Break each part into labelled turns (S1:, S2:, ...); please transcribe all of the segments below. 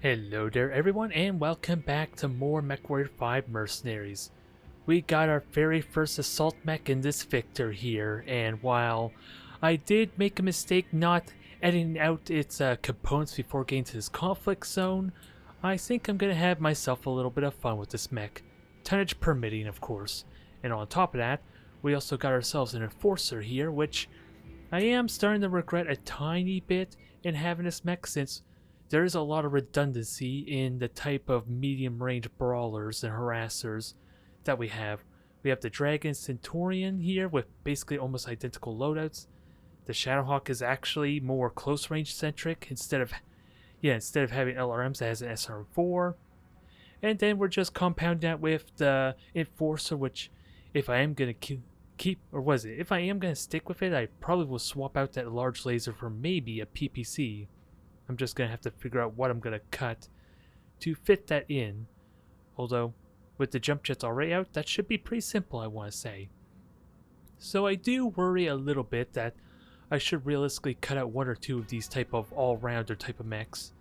S1: Hello there everyone and welcome back to more Mechwarrior 5 Mercenaries. We got our very first assault mech in this victor here, and while I did make a mistake not editing out its components before getting to this conflict zone, I think I'm going to have myself a little bit of fun with this mech. Tonnage permitting, of course. And on top of that, we also got ourselves an enforcer here, which I am starting to regret a tiny bit in having this mech, since there is a lot of redundancy in the type of medium range brawlers and harassers that we have. We have the Dragon Centurion here with basically almost identical loadouts. The Shadowhawk is actually more close range centric instead of having LRMs, it has an SR4. And then we're just compounding that with the Enforcer, which if I am going to if I am going to stick with it, I probably will swap out that large laser for maybe a PPC. I'm just going to have to figure out what I'm going to cut to fit that in. Although, with the jump jets already out, that should be pretty simple, I want to say. So I do worry a little bit that I should realistically cut out one or two of these type of all-rounder type of mechs.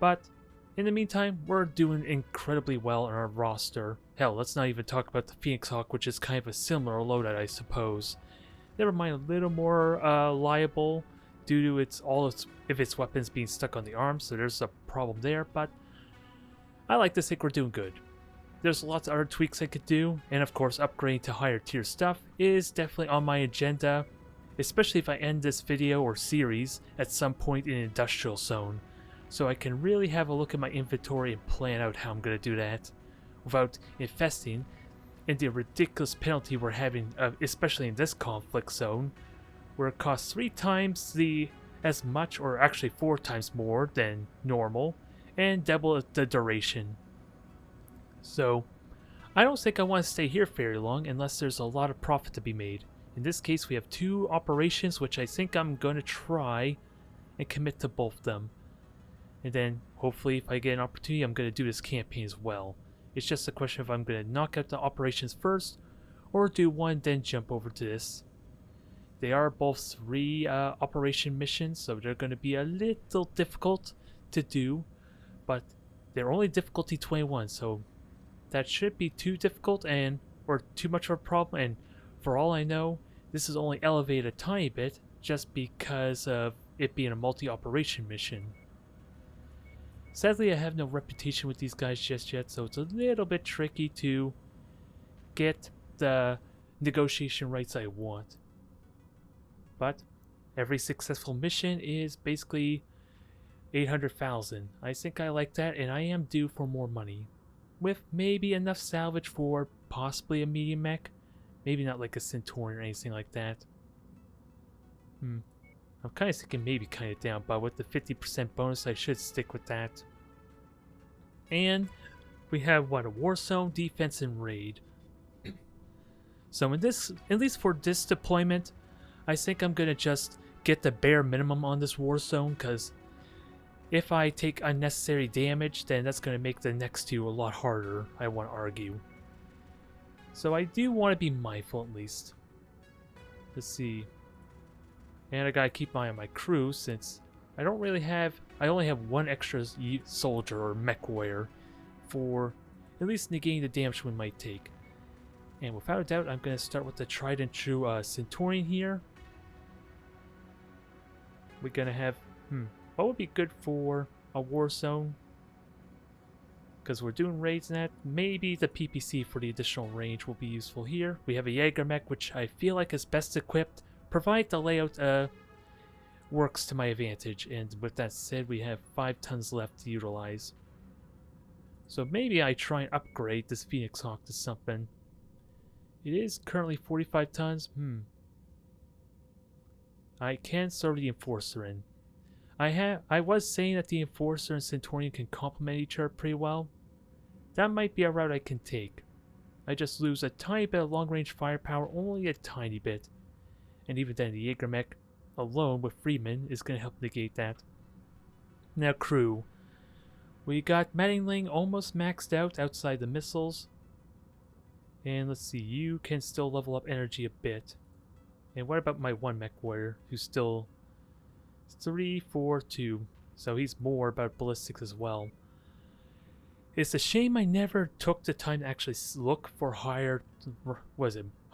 S1: But, in the meantime, we're doing incredibly well on our roster. Hell, let's not even talk about the Phoenix Hawk, which is kind of a similar loadout, I suppose. Never mind, a little more liable due to its weapons being stuck on the arm, so there's a problem there, but I like to think we're doing good. There's lots of other tweaks I could do, and of course upgrading to higher tier stuff is definitely on my agenda, especially if I end this video or series at some point in Industrial Zone, so I can really have a look at my inventory and plan out how I'm going to do that without infesting in the ridiculous penalty we're having, especially in this conflict zone, where it costs 3 times as much, or actually 4 times more than normal, and double the duration. So, I don't think I want to stay here very long unless there's a lot of profit to be made. In this case, we have 2 operations, which I think I'm going to try and commit to both of them. And then, hopefully, if I get an opportunity, I'm going to do this campaign as well. It's just a question of I'm going to knock out the operations first, or do one, then jump over to this. They are both 3 operation missions, so they're going to be a little difficult to do, but they're only difficulty 21, so that should be too difficult or too much of a problem, and for all I know, this is only elevated a tiny bit just because of it being a multi-operation mission. Sadly, I have no reputation with these guys just yet, so it's a little bit tricky to get the negotiation rights I want. But every successful mission is basically 800,000. I think I like that, and I am due for more money. With maybe enough salvage for possibly a medium mech. Maybe not like a Centurion or anything like that. I'm kind of thinking maybe kind of down, but with the 50% bonus I should stick with that. And we have what, a war zone, defense, and raid. So in this, at least for this deployment, I think I'm going to just get the bare minimum on this war zone, because if I take unnecessary damage, then that's going to make the next 2 a lot harder, I want to argue. So I do want to be mindful at least. Let's see. And I got to keep an eye on my crew, since I only have 1 extra soldier or mech warrior for at least negating the damage we might take. And without a doubt, I'm going to start with the tried and true Centurion here. We're gonna have, what would be good for a war zone? Because we're doing raids and that, maybe the PPC for the additional range will be useful here. We have a Jaeger mech, which I feel like is best equipped, provided the layout works to my advantage. And with that said, we have 5 tons left to utilize. So maybe I try and upgrade this Phoenix Hawk to something. It is currently 45 tons. I can throw the Enforcer in. I was saying that the Enforcer and Centurion can complement each other pretty well. That might be a route I can take. I just lose a tiny bit of long-range firepower, only a tiny bit. And even then, the Jaeger mech alone with Freeman is going to help negate that. Now crew. We got Mattingling almost maxed out outside the missiles. And let's see, you can still level up energy a bit. And what about my 1 mech warrior, who's still 3, 4, 2. so he's more about ballistics as well. It's a shame I never took the time to actually look for higher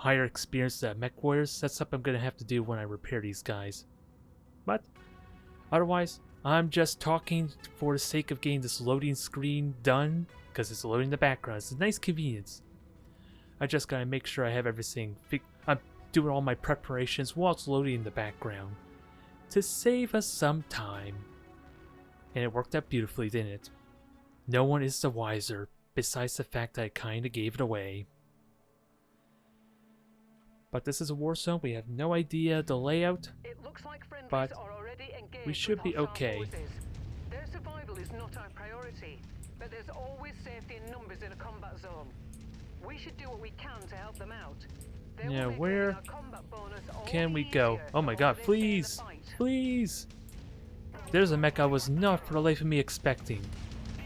S1: experienced Mechwarriors. That's something I'm going to have to do when I repair these guys. But otherwise, I'm just talking for the sake of getting this loading screen done, because it's loading in the background. It's a nice convenience. I just gotta make sure I have everything. I'm doing all my preparations while it's loading in the background to save us some time. And it worked out beautifully, didn't it? No one is the wiser, besides the fact that I kinda gave it away. But this is a war zone. We have no idea the layout, but we should be okay.
S2: Their survival is not our priority, but there's always safety in numbers in a combat zone. We should do what we can to help them out.
S1: Yeah, where can we go? Oh my god, please! Please! There's a mech I was not for the life of me expecting.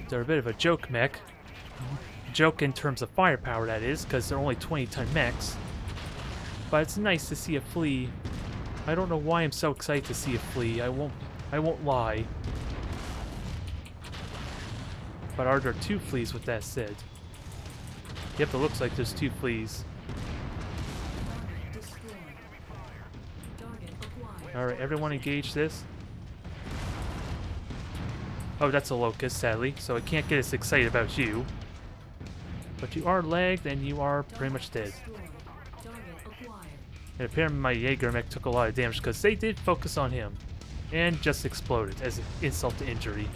S1: They're a bit of a joke mech. Joke in terms of firepower, that is, because they're only 20-ton mechs. But it's nice to see a flea. I don't know why I'm so excited to see a flea. I won't lie. But are there 2 fleas with that said? Yep, it looks like there's 2 fleas. Alright, everyone engage this. Oh, that's a locust, sadly, so I can't get as excited about you. But you are lagged and you are pretty much dead. And apparently my Jaeger mech took a lot of damage because they did focus on him. And just exploded as an insult to injury.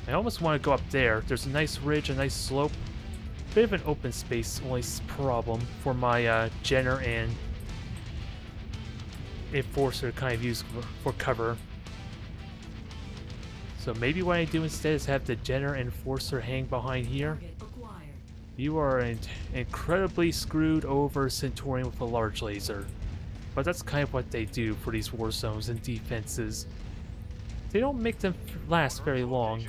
S1: I almost want to go up there. There's a nice ridge, a nice slope. Bit of an open space only problem for my Jenner and Enforcer to kind of use for cover. So maybe what I do instead is have the Jenner and Enforcer hang behind here. You are incredibly screwed over Centurion with a large laser. But that's kind of what they do for these war zones and defenses. They don't make them last very long.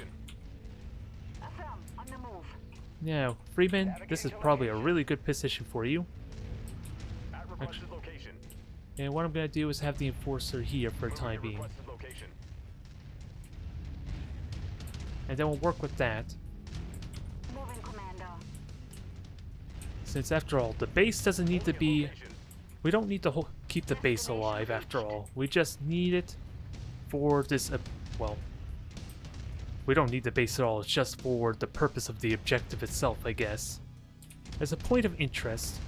S1: Now, Freeman, this is probably a really good position for you. Actually, and what I'm going to do is have the Enforcer here for the time being. And then we'll work with that. Since after all, the base doesn't need to be... We don't need to keep the base alive after all. We just need it for this... well, we don't need the base at all. It's just for the purpose of the objective itself, I guess. As a point of interest,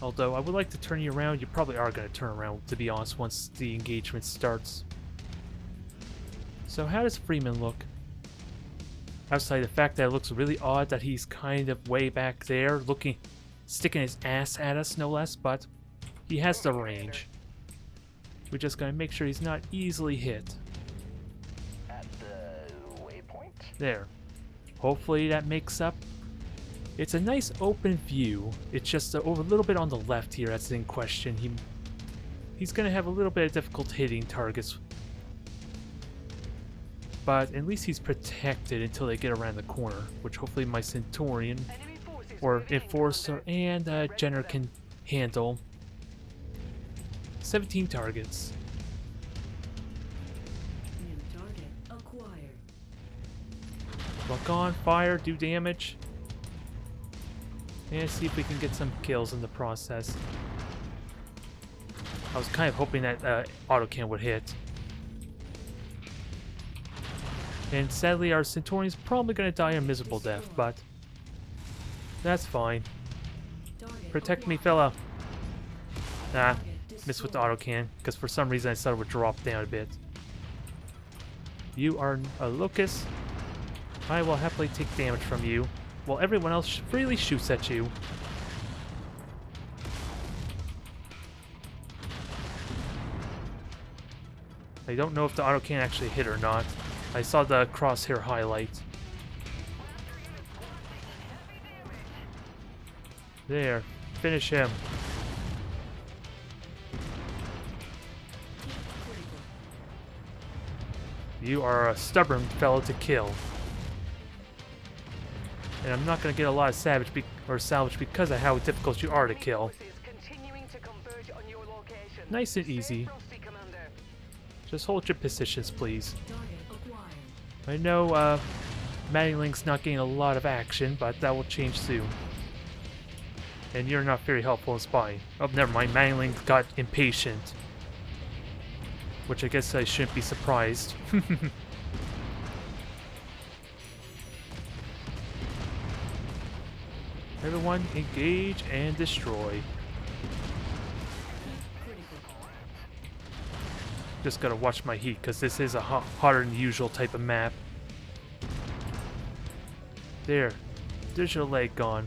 S1: although I would like to turn you around, you probably are going to turn around, to be honest, once the engagement starts. So how does Freeman look? Outside the fact that it looks really odd that he's kind of way back there, sticking his ass at us, no less, but he has the range. We're just going to make sure he's not easily hit. There. Hopefully that makes up. It's a nice open view. It's just over a little bit on the left here that's in question. He's going to have a little bit of difficulty hitting targets. But at least he's protected until they get around the corner, which hopefully my Centurion or Enforcer and Jenner can handle. 17 targets. Lock on, fire, do damage. And see if we can get some kills in the process. I was kind of hoping that Autocannon would hit. And sadly our Centurion's probably going to die a miserable death, but that's fine. Protect me, fella. Nah, missed with the Autocannon, because for some reason I thought it would drop down a bit. You are a locust. I will happily take damage from you, while everyone else freely shoots at you. I don't know if the Autocannon actually hit or not. I saw the crosshair highlight. There. Finish him. You are a stubborn fellow to kill. And I'm not going to get a lot of salvage because of how difficult you are to kill. Nice and easy. Just hold your positions, please. I know, Maddie not getting a lot of action, but that will change soon. And you're not very helpful in spying. Oh, never mind. Maddie got impatient. Which I guess I shouldn't be surprised. Everyone, engage and destroy. Just gotta watch my heat, because this is a hotter than usual type of map. There. There's your leg gone.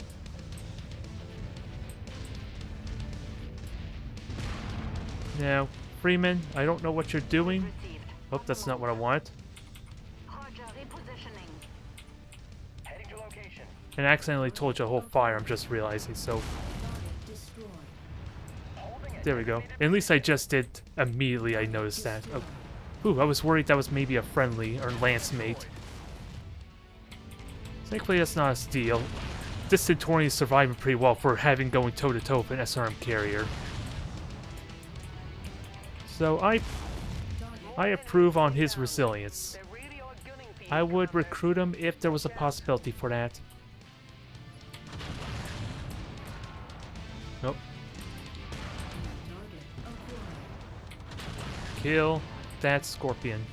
S1: Now, Freeman, I don't know what you're doing. Oh, that's not what I want. And I accidentally told you to hold fire, I'm just realizing, so... There we go. At least I just did immediately, I noticed that. Oh. Ooh, I was worried that was maybe a friendly or lance mate. Thankfully that's not a steal. This Centurion is surviving pretty well for having going toe-to-toe with an SRM carrier. So I approve on his resilience. I would recruit him if there was a possibility for that. Nope. Kill that scorpion.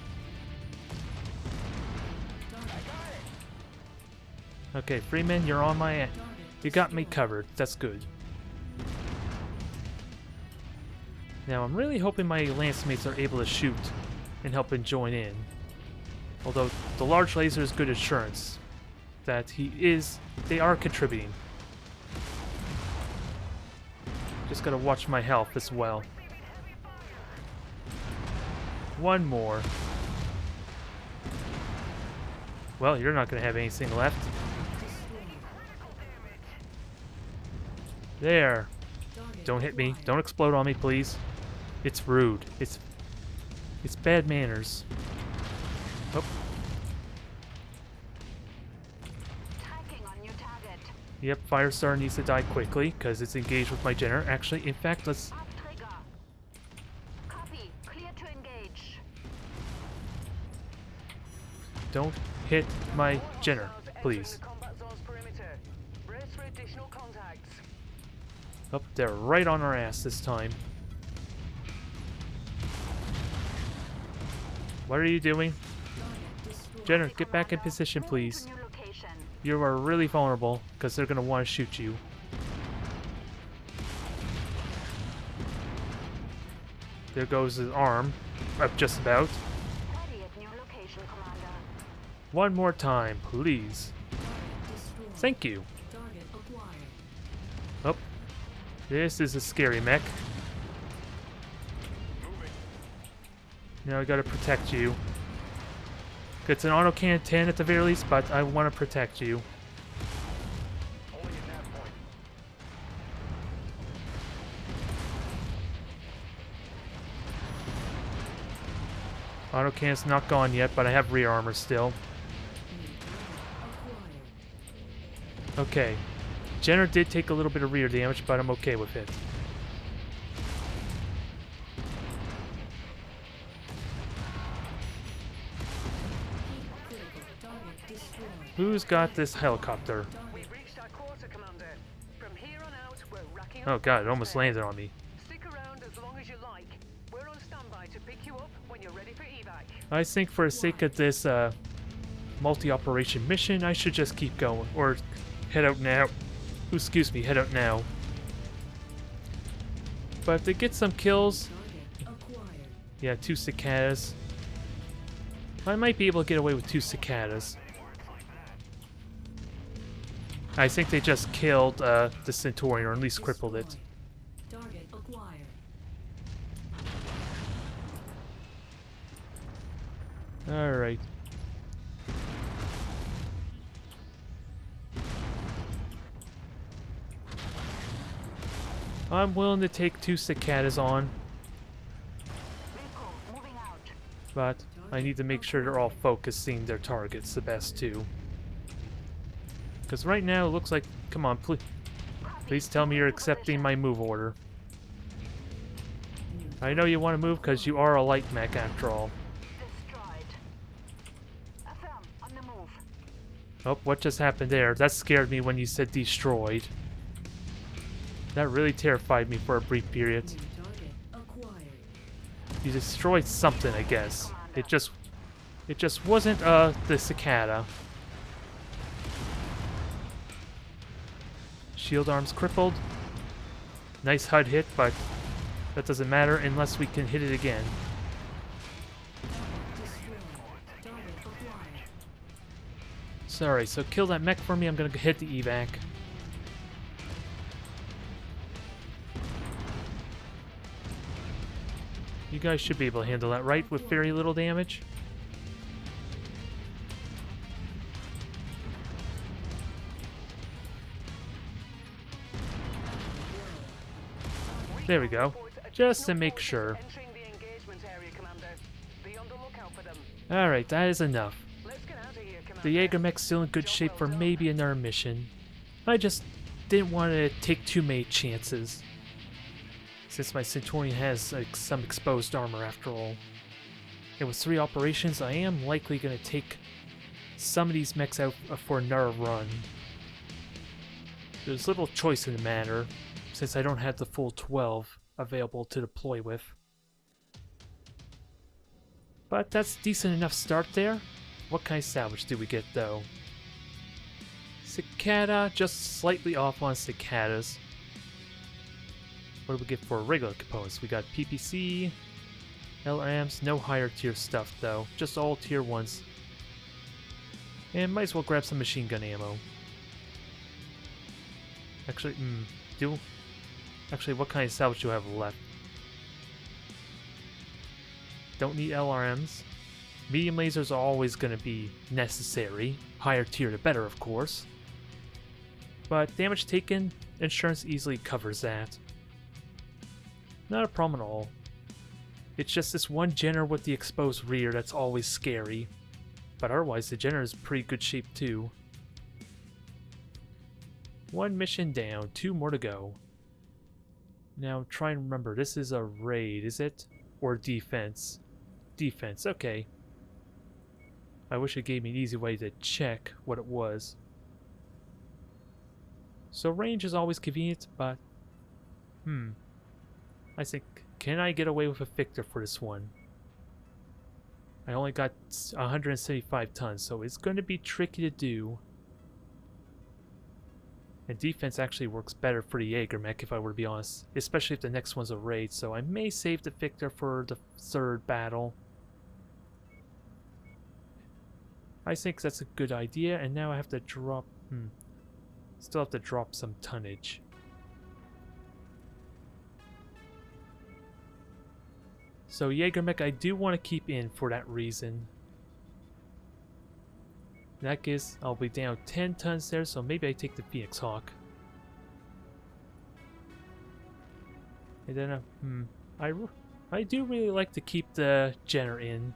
S1: Okay, Freeman, you're on my end. You got me covered. That's good. Now, I'm really hoping my lance mates are able to shoot and help him join in. Although, the large laser is good assurance that they are contributing. Just gotta watch my health as well. One more. Well, you're not gonna have anything left. There. Don't hit me. Don't explode on me, please. It's rude. It's bad manners. Oh. Yep, Firestar needs to die quickly because it's engaged with my Jenner. Actually, in fact, let's... Don't hit my Jenner, please. Oh, they're right on our ass this time. What are you doing? Jenner, get back in position, please. You are really vulnerable, because they're going to want to shoot you. There goes his arm. Just about. One more time, please. Thank you. Oh. This is a scary mech. Now I gotta protect you. It's an Autocannon 10 at the very least, but I want to protect you. Autocannon's not gone yet, but I have rear armor still. Okay. Jenner did take a little bit of rear damage, but I'm okay with it. Who's got this helicopter? Oh god, it almost landed on me.
S2: Stick around as long as you like. We're on standby to pick you up when you're ready for evac.
S1: I think for the sake of this multi-operation mission, I should just keep going. Or head out now. Ooh, excuse me, head out now. But to get some kills... Yeah, 2 cicadas. I might be able to get away with 2 cicadas. I think they just killed the Centurion, or at least crippled it. Alright. I'm willing to take 2 cicadas on. But I need to make sure they're all focusing their targets the best too. Because right now it looks like... Come on, please tell me you're accepting my move order. I know you want to move because you are a light mech after all.
S2: Destroyed. Affirm, on the move.
S1: Oh, what just happened there? That scared me when you said destroyed. That really terrified me for a brief period.
S3: New target acquired.
S1: You destroyed something, I guess. It just wasn't the cicada. Shield arms crippled. Nice HUD hit, but that doesn't matter unless we can hit it again.
S3: Destroyed. Target acquired.
S1: Sorry, so kill that mech for me. I'm gonna hit the evac. You guys should be able to handle that, right? With very little damage? There we go. Just to make sure.
S2: Entering the engagement area, Commander. Be on the lookout for them.
S1: Alright, that is enough.
S2: Let's get out of here, Commander.
S1: The Jaeger mech's still in good shape for maybe another mission. I just didn't want to take too many chances. Since my Centurion has some exposed armor after all. And with 3 operations, I am likely going to take some of these mechs out for another run. There's little choice in the matter, since I don't have the full 12 available to deploy with. But that's decent enough start there. What kind of salvage do we get though? Cicada, just slightly off on cicadas. What do we get for regular components? We got PPC, LRMs, no higher tier stuff though, just all tier 1s. And might as well grab some machine gun ammo. Actually, what kind of salvage do I have left? Don't need LRMs. Medium lasers are always going to be necessary. Higher tier the better, of course. But damage taken, insurance easily covers that. Not a problem at all. It's just this one Jenner with the exposed rear that's always scary. But otherwise, the Jenner is pretty good shape too. 1 mission down, 2 more to go. Now, try and remember, this is a raid, is it? Or defense? Defense, okay. I wish it gave me an easy way to check what it was. So range is always convenient, but... I think, can I get away with a Victor for this one? I only got 175 tons, so it's going to be tricky to do. And defense actually works better for the Jaeger mech, if I were to be honest. Especially if the next one's a raid, so I may save the Victor for the 3rd battle. I think that's a good idea, and now I have to drop... Still have to drop some tonnage. So Jaeger mech I do want to keep in for that reason. In that case, I'll be down 10 tons there, so maybe I take the Phoenix Hawk. And then, I do really like to keep the Jenner in.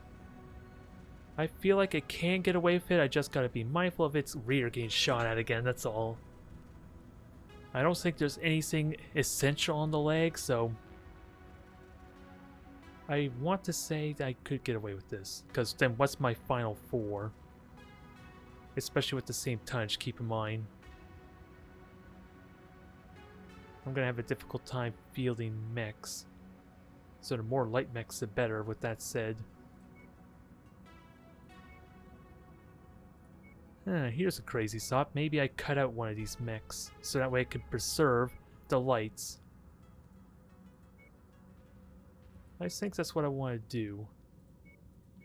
S1: I feel like it can get away with it, I just gotta be mindful of its rear getting shot at again, that's all. I don't think there's anything essential on the leg, so... I want to say that I could get away with this, because then what's my final 4? Especially with the same tonnage, keep in mind. I'm gonna have a difficult time fielding mechs. So the more light mechs, the better, with that said. Here's a crazy thought. Maybe I cut out one of these mechs, so that way I can preserve the lights. I think that's what I want to do.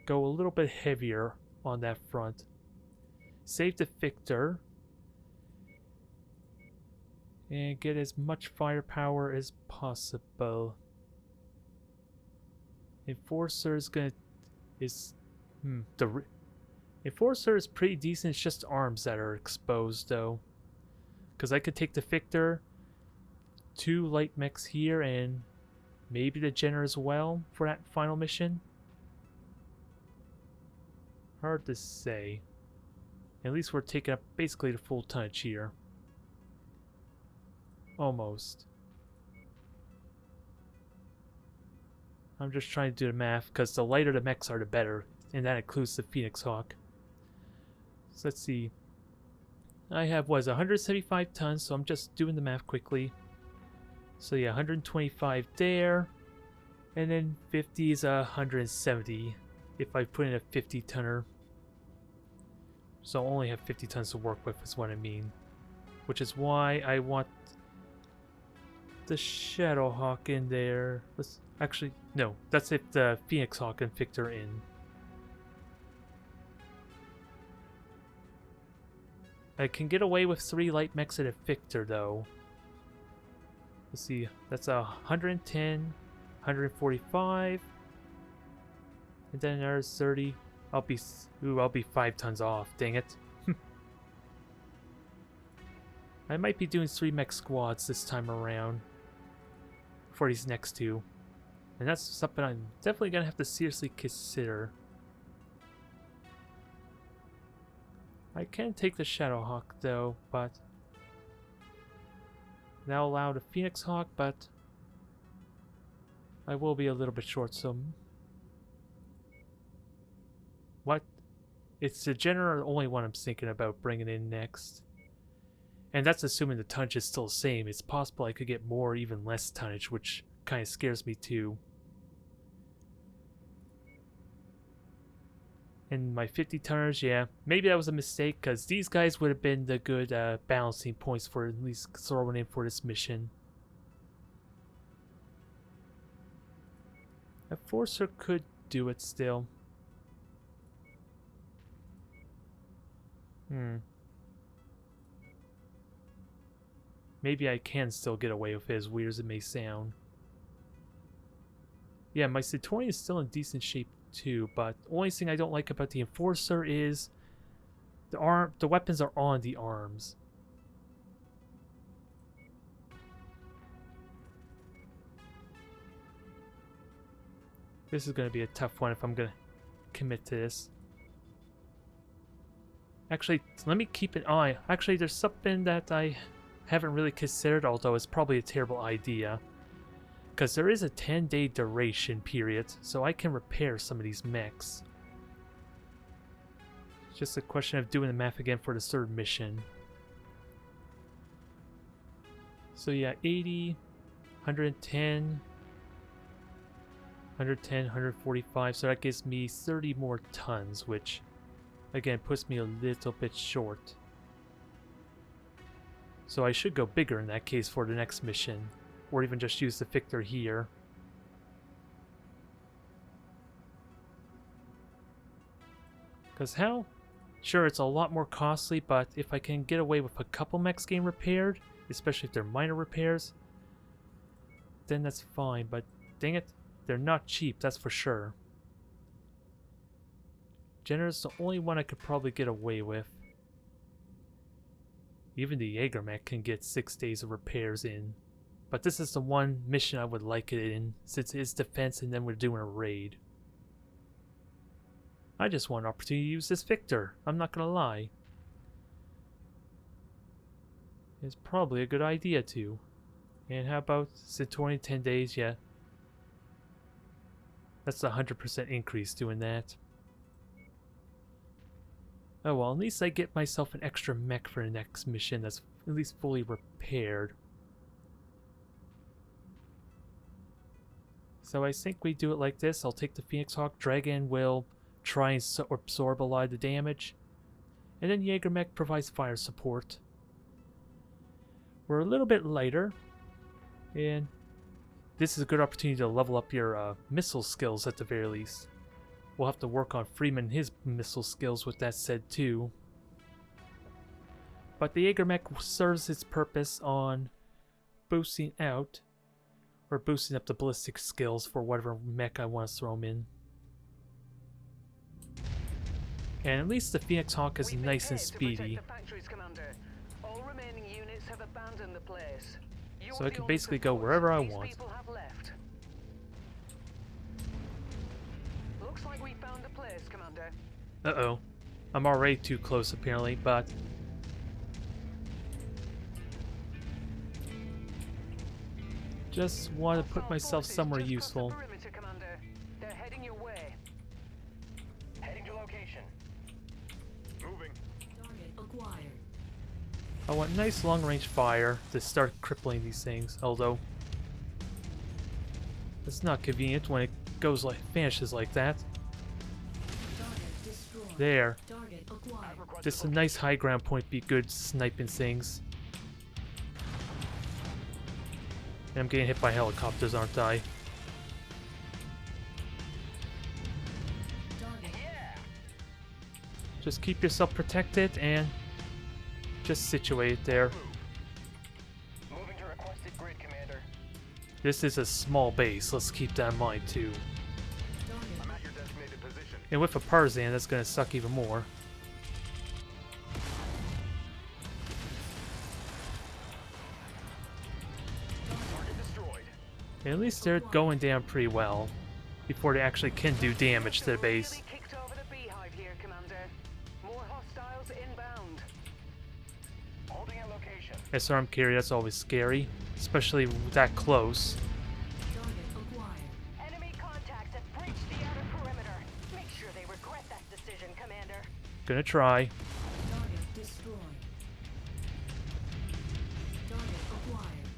S1: Go a little bit heavier on that front. Save the Victor. And get as much firepower as possible. Enforcer is gonna... Enforcer is pretty decent, it's just arms that are exposed though. Because I could take the Victor, 2 light mechs here, and maybe the Jenner as well for that final mission. Hard to say. At least we're taking up basically the full tonnage here. Almost. I'm just trying to do the math, because the lighter the mechs are, the better. And that includes the Phoenix Hawk. So let's see. I have, 175 tons, so I'm just doing the math quickly. So yeah, 125 there. And then 50 is 170 if I put in a 50-tonner. So I only have 50 tons to work with is what I mean. Which is why I want the Shadow Hawk in there. Let's actually, no, that's if the Phoenix Hawk and Victor are in. I can get away with 3 light mechs and a Victor though. Let's see, that's 110, 145, and then there's 30. I'll be 5 tons off. Dang it! I might be doing 3 mech squads this time around for these next 2, and that's something I'm definitely gonna have to seriously consider. I can take the Shadow Hawk though, but now allow the Phoenix Hawk, but I will be a little bit short, so what? It's the general only one I'm thinking about bringing in next. And that's assuming the tonnage is still the same. It's possible I could get more or even less tonnage, which kind of scares me too. And my 50 tonners, yeah, maybe that was a mistake, because these guys would have been the good balancing points for at least throwing in for this mission. A Forcer could do it still. Maybe I can still get away with it, as weird as it may sound. Yeah, my Centurion is still in decent shape too, but the only thing I don't like about the Enforcer is the weapons are on the arms. This is going to be a tough one if I'm going to commit to this. Actually, let me keep an eye. Actually, there's something that I haven't really considered, although it's probably a terrible idea. Because there is a 10-day duration period, so I can repair some of these mechs. It's just a question of doing the math again for the 3rd mission. So yeah, 80, 110, 110, 145, so that gives me 30 more tons, which again puts me a little bit short. So I should go bigger in that case for the next mission. Or even just use the Victor here. Because how? Sure, it's a lot more costly, but if I can get away with a couple mechs getting repaired, especially if they're minor repairs, then that's fine. But dang it, they're not cheap, that's for sure. Jenner's the only one I could probably get away with. Even the Jaeger mech can get 6 days of repairs in. But this is the one mission I would like it in, since it's defense and then we're doing a raid. I just want an opportunity to use this Victor, I'm not gonna lie. It's probably a good idea too. And how about Centurion 10 days? Yeah. That's a 100% increase doing that. Oh well, at least I get myself an extra mech for the next mission that's at least fully repaired. So I think we do it like this. I'll take the Phoenix Hawk. Dragon will try and absorb a lot of the damage. And then Jaeger Mech provides fire support. We're a little bit lighter. And this is a good opportunity to level up your missile skills at the very least. We'll have to work on Freeman his missile skills with that said too. But the Jaeger Mech serves its purpose on boosting out or boosting up the ballistic skills for whatever mech I want to throw them in. And at least the Phoenix Hawk is nice and speedy.
S2: All remaining units have abandoned the place.
S1: So I can basically go wherever I want.
S2: Looks like we found a place, Commander.
S1: Uh-oh. I'm already too close apparently, but just want to put myself somewhere useful.
S4: location. Moving.
S3: Target acquired.
S1: I want nice long-range fire to start crippling these things, although it's not convenient when it goes like vanishes like that.
S3: Target destroyed.
S1: There.
S3: Target acquired.
S1: Just a nice high ground point be good sniping things. And I'm getting hit by helicopters, aren't I?
S3: Target.
S1: Just keep yourself protected and just situate it there.
S4: Moving to requested grid, Commander.
S1: This is a small base, let's keep that in mind too.
S3: Target.
S4: I'm at your designated position.
S1: And with a Tarzan, that's gonna suck even more.
S4: Target destroyed.
S1: And at least they're going down pretty well before they actually can do damage to the base.
S2: Really kicked over the beehive here, Commander. More hostiles inbound.
S4: Holding a location.
S1: SRM carrier, that's always scary, especially that close.
S3: Target acquired.
S5: Enemy contacts have breached the outer perimeter. Make sure they regret that decision, Commander.
S1: Gonna try.
S3: Target destroyed. Target acquired.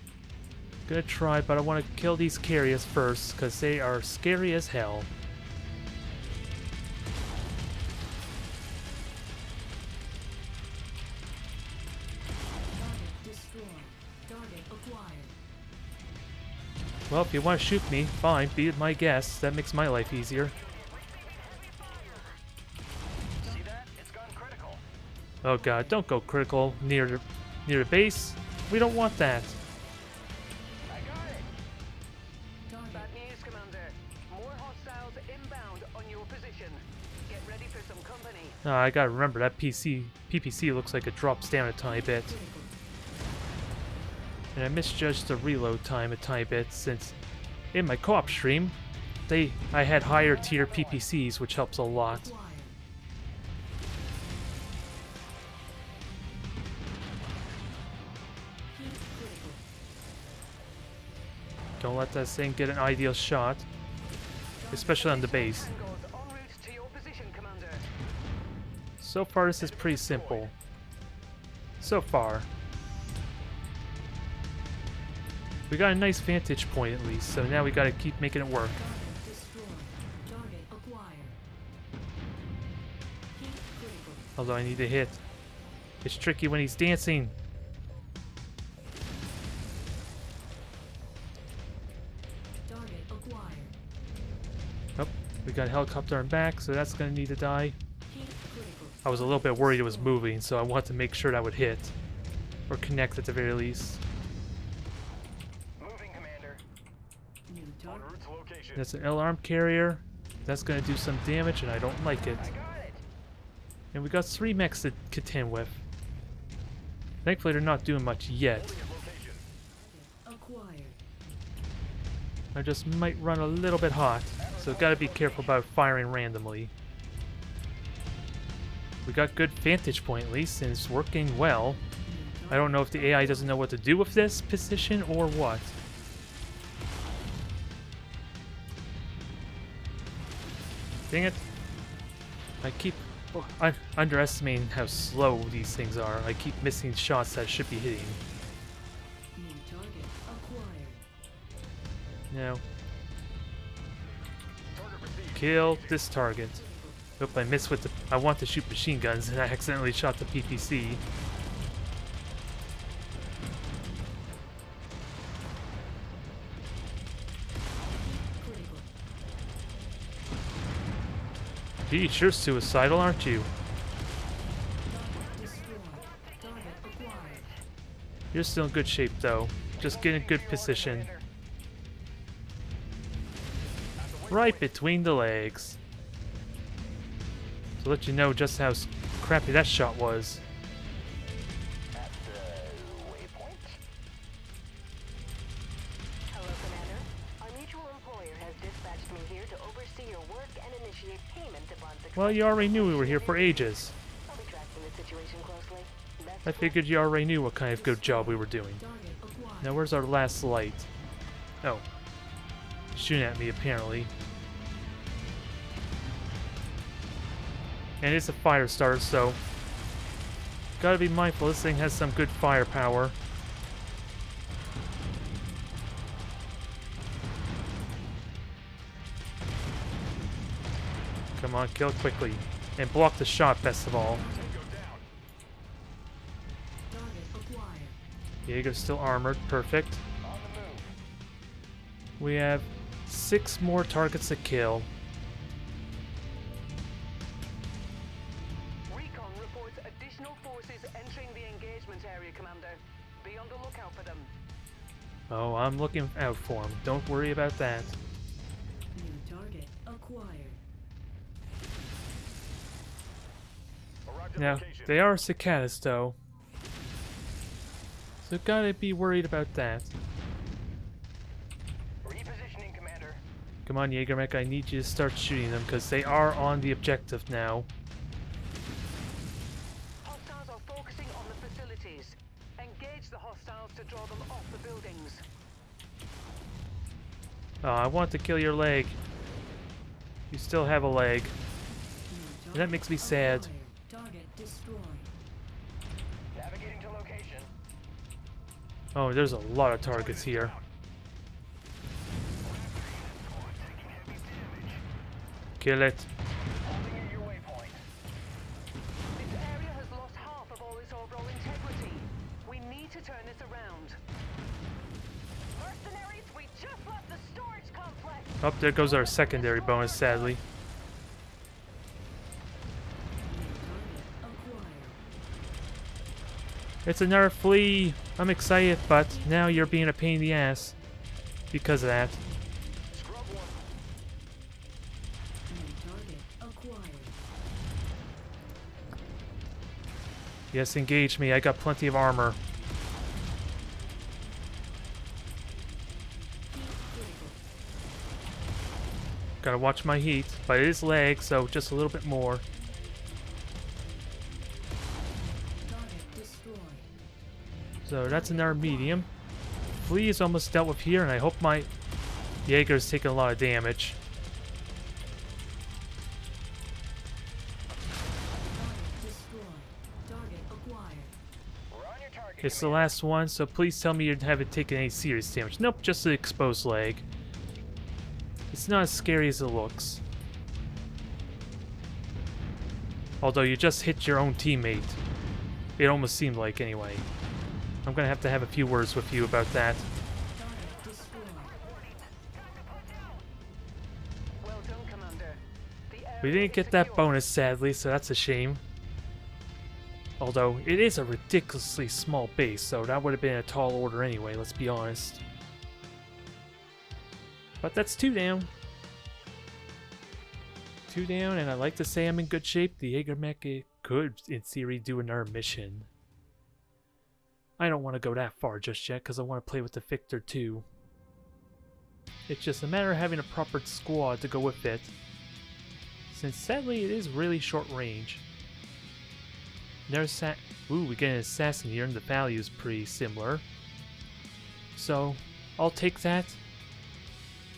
S1: Gonna try, but I want to kill these carriers first, because they are scary as hell.
S3: Target destroyed. Target acquired.
S1: Well, if you want to shoot me, fine, be my guest. That makes my life easier.
S4: See that? It's gone critical.
S1: Oh god, don't go critical near the base. We don't want that.
S4: I got it.
S3: Target.
S2: Bad news, Commander. More hostiles inbound on your position. Get ready for some company.
S1: I gotta remember that PPC looks like it drops down a tiny bit.
S3: Critical.
S1: And I misjudged the reload time a tiny bit since in my co-op stream, I had higher tier PPCs, which helps a lot.
S3: Acquired. Heat critical.
S1: Don't let that thing get an ideal shot, especially on the base.
S2: Tangos en route to your position, Commander.
S1: So far, this is pretty simple. So far. We got a nice vantage point at least, so now we gotta keep making it work.
S3: Target destroyed. Target acquired. Heat critical.
S1: Although I need to hit. It's tricky when he's dancing.
S3: Target acquired.
S1: Oh, we got a helicopter on back, so that's gonna need to die.
S3: Heat critical.
S1: I was a little bit worried it was moving, so I wanted to make sure that would hit. Or connect at the very least.
S4: Moving, Commander.
S3: New
S4: En
S3: target.
S4: route to location.
S1: That's an L-arm carrier. That's gonna do some damage, and I don't like it.
S4: I got it.
S1: And we got 3 mechs to contend with. Thankfully, they're not doing much yet.
S4: Holding a location.
S3: Acquired.
S1: I just might run a little bit hot, so gotta be careful about firing randomly. We got good vantage point at least, and it's working well. I don't know if the AI doesn't know what to do with this position or what. Dang it. I keep underestimating how slow these things are. I keep missing shots that I should be hitting.
S3: New target acquired.
S1: No.
S4: Target received.
S1: Kill this target. Oop, I missed with the... I want to shoot machine guns and I accidentally shot the PPC.
S3: Critical.
S1: Geez, you're suicidal, aren't you?
S3: Target destroyed. Target acquired.
S1: You're still in good shape, though. Just get in good position. Right between the legs. To let you know just how crappy that shot was.
S4: At the waypoint.
S5: Hello, Commander. Our mutual employer has dispatched me here to oversee your work and initiate payment upon success.
S1: Well, you already knew we were here for ages.
S5: I'll be tracking the situation closely. Best
S1: I figured you already knew what kind of good job we were doing.
S3: Target acquired.
S1: Now, where's our last light? Oh. Shooting at me, apparently. And it's a fire starter, so gotta be mindful. This thing has some good firepower. Come on, kill it quickly. And block the shot, best of all.
S3: Target acquired.
S1: Jaeger's still armored. Perfect.
S4: On the move.
S1: We have 6 more targets to kill.
S2: Recon reports additional forces entering the engagement area, Commander. Be on the lookout for them.
S1: Oh, I'm looking out for them. Don't worry about that.
S3: New target acquired.
S4: Arrived at
S1: Now,
S4: location.
S1: they are cicadas, though. So gotta be worried about that.
S4: Repositioning, Commander.
S1: Come on, Jaegermech, I need you to start shooting them, because they are on the objective now.
S2: Hostiles are focusing on the facilities. Engage the hostiles to draw them off the buildings.
S1: Oh, I want to kill your leg. You still have a leg.
S3: New
S1: That
S3: target
S1: makes me sad.
S3: acquired. Target destroyed.
S4: Navigating to location.
S1: Oh, there's a lot of targets here. Kill it.
S4: Holding at your waypoint.
S2: This area has lost half of all its overall integrity. We need to turn this around.
S5: Mercenaries, we just left the storage complex.
S1: Oh, there goes our secondary bonus, sadly.
S3: New target acquired.
S1: It's another flea. I'm excited, but now you're being a pain in the ass because of that.
S4: Scrub one.
S3: New target acquired.
S1: Yes, engage me. I got plenty of armor.
S3: Critical.
S1: Gotta watch my heat, but it is lag, so just a little bit more.
S3: Target destroyed.
S1: So that's another medium. Flea is almost dealt with here, and I hope my Jaeger's taking a lot of damage.
S3: Target destroyed. Target acquired.
S4: We're on your target.
S1: It's the
S4: Commander.
S1: last one, so please tell me you haven't taken any serious damage. Nope, just the exposed leg. It's not as scary as it looks. Although you just hit your own teammate. It almost seemed like, anyway. I'm gonna have to have a few words with you about that.
S3: Target destroyed.
S2: Well done, Commander. The
S1: We
S2: area
S1: didn't
S2: is
S1: get that
S2: secure.
S1: bonus, sadly, so that's a shame. Although, it is a ridiculously small base, so that would have been a tall order anyway, let's be honest. But that's 2 down. 2 down, and I like to say I'm in good shape. The Jaegermech could, in theory, do another mission. I don't want to go that far just yet, because I want to play with the Victor too. It's just a matter of having a proper squad to go with it. Since sadly it is really short range. There's ooh, we get an assassin here, and the value is pretty similar. So, I'll take that.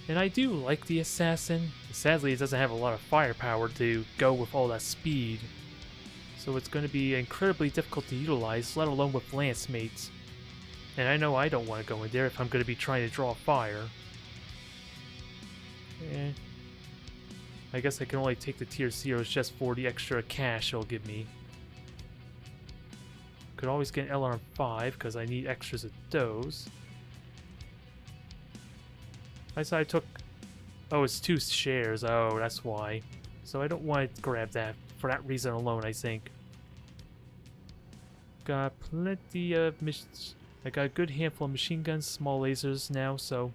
S1: And I do like the assassin. Sadly, it doesn't have a lot of firepower to go with all that speed. So it's going to be incredibly difficult to utilize, let alone with lance mates. And I know I don't want to go in there if I'm going to be trying to draw fire. I guess I can only take the tier 0s just for the extra cash it'll give me. Could always get an LR5 because I need extras of those. I said I took... Oh, it's 2 shares. Oh, that's why. So I don't want to grab that for that reason alone, I think. Got plenty of... I got a good handful of machine guns, small lasers now, so...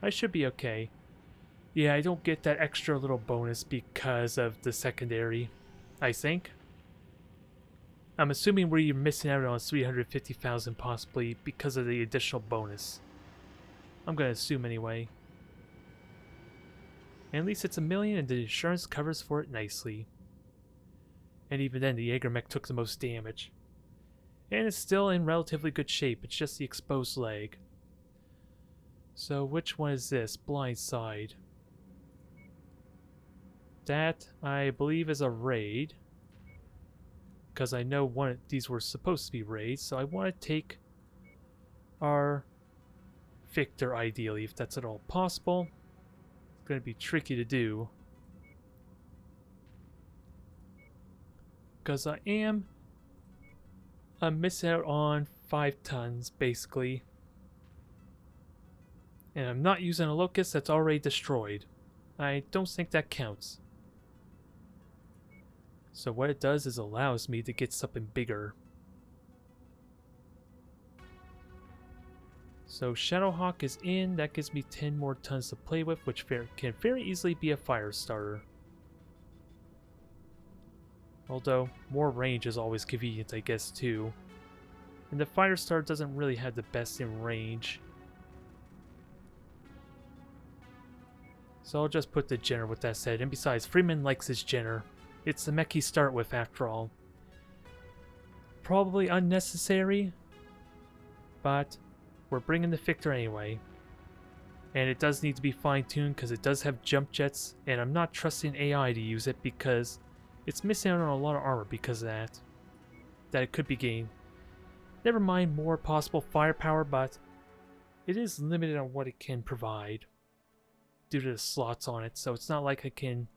S1: I should be okay. Yeah, I don't get that extra little bonus because of the secondary, I think. I'm assuming we're missing out on 350,000 possibly because of the additional bonus. I'm gonna assume anyway. And at least it's $1 million and the insurance covers for it nicely. And even then the Jaegermech took the most damage. And it's still in relatively good shape, it's just the exposed leg. So which one is this? Blind side. That, I believe, is a raid. Because I know one of these were supposed to be raids, so I want to take our Victor ideally, if that's at all possible. It's going to be tricky to do. Because I'm missing out on 5 tons, basically. And I'm not using a locust that's already destroyed. I don't think that counts. So what it does is allows me to get something bigger. So Shadowhawk is in. That gives me 10 more tons to play with, which can very easily be a fire starter. Although, more range is always convenient, I guess, too. And the fire starter doesn't really have the best in range. So I'll just put the Jenner with that said. And besides, Freeman likes his Jenner. It's the mech he start with, after all. Probably unnecessary, but we're bringing the Victor anyway. And it does need to be fine-tuned because it does have jump jets, and I'm not trusting AI to use it because it's missing out on a lot of armor because of that. That it could be gained. Never mind more possible firepower, but it is limited on what it can provide due to the slots on it, so it's not like I can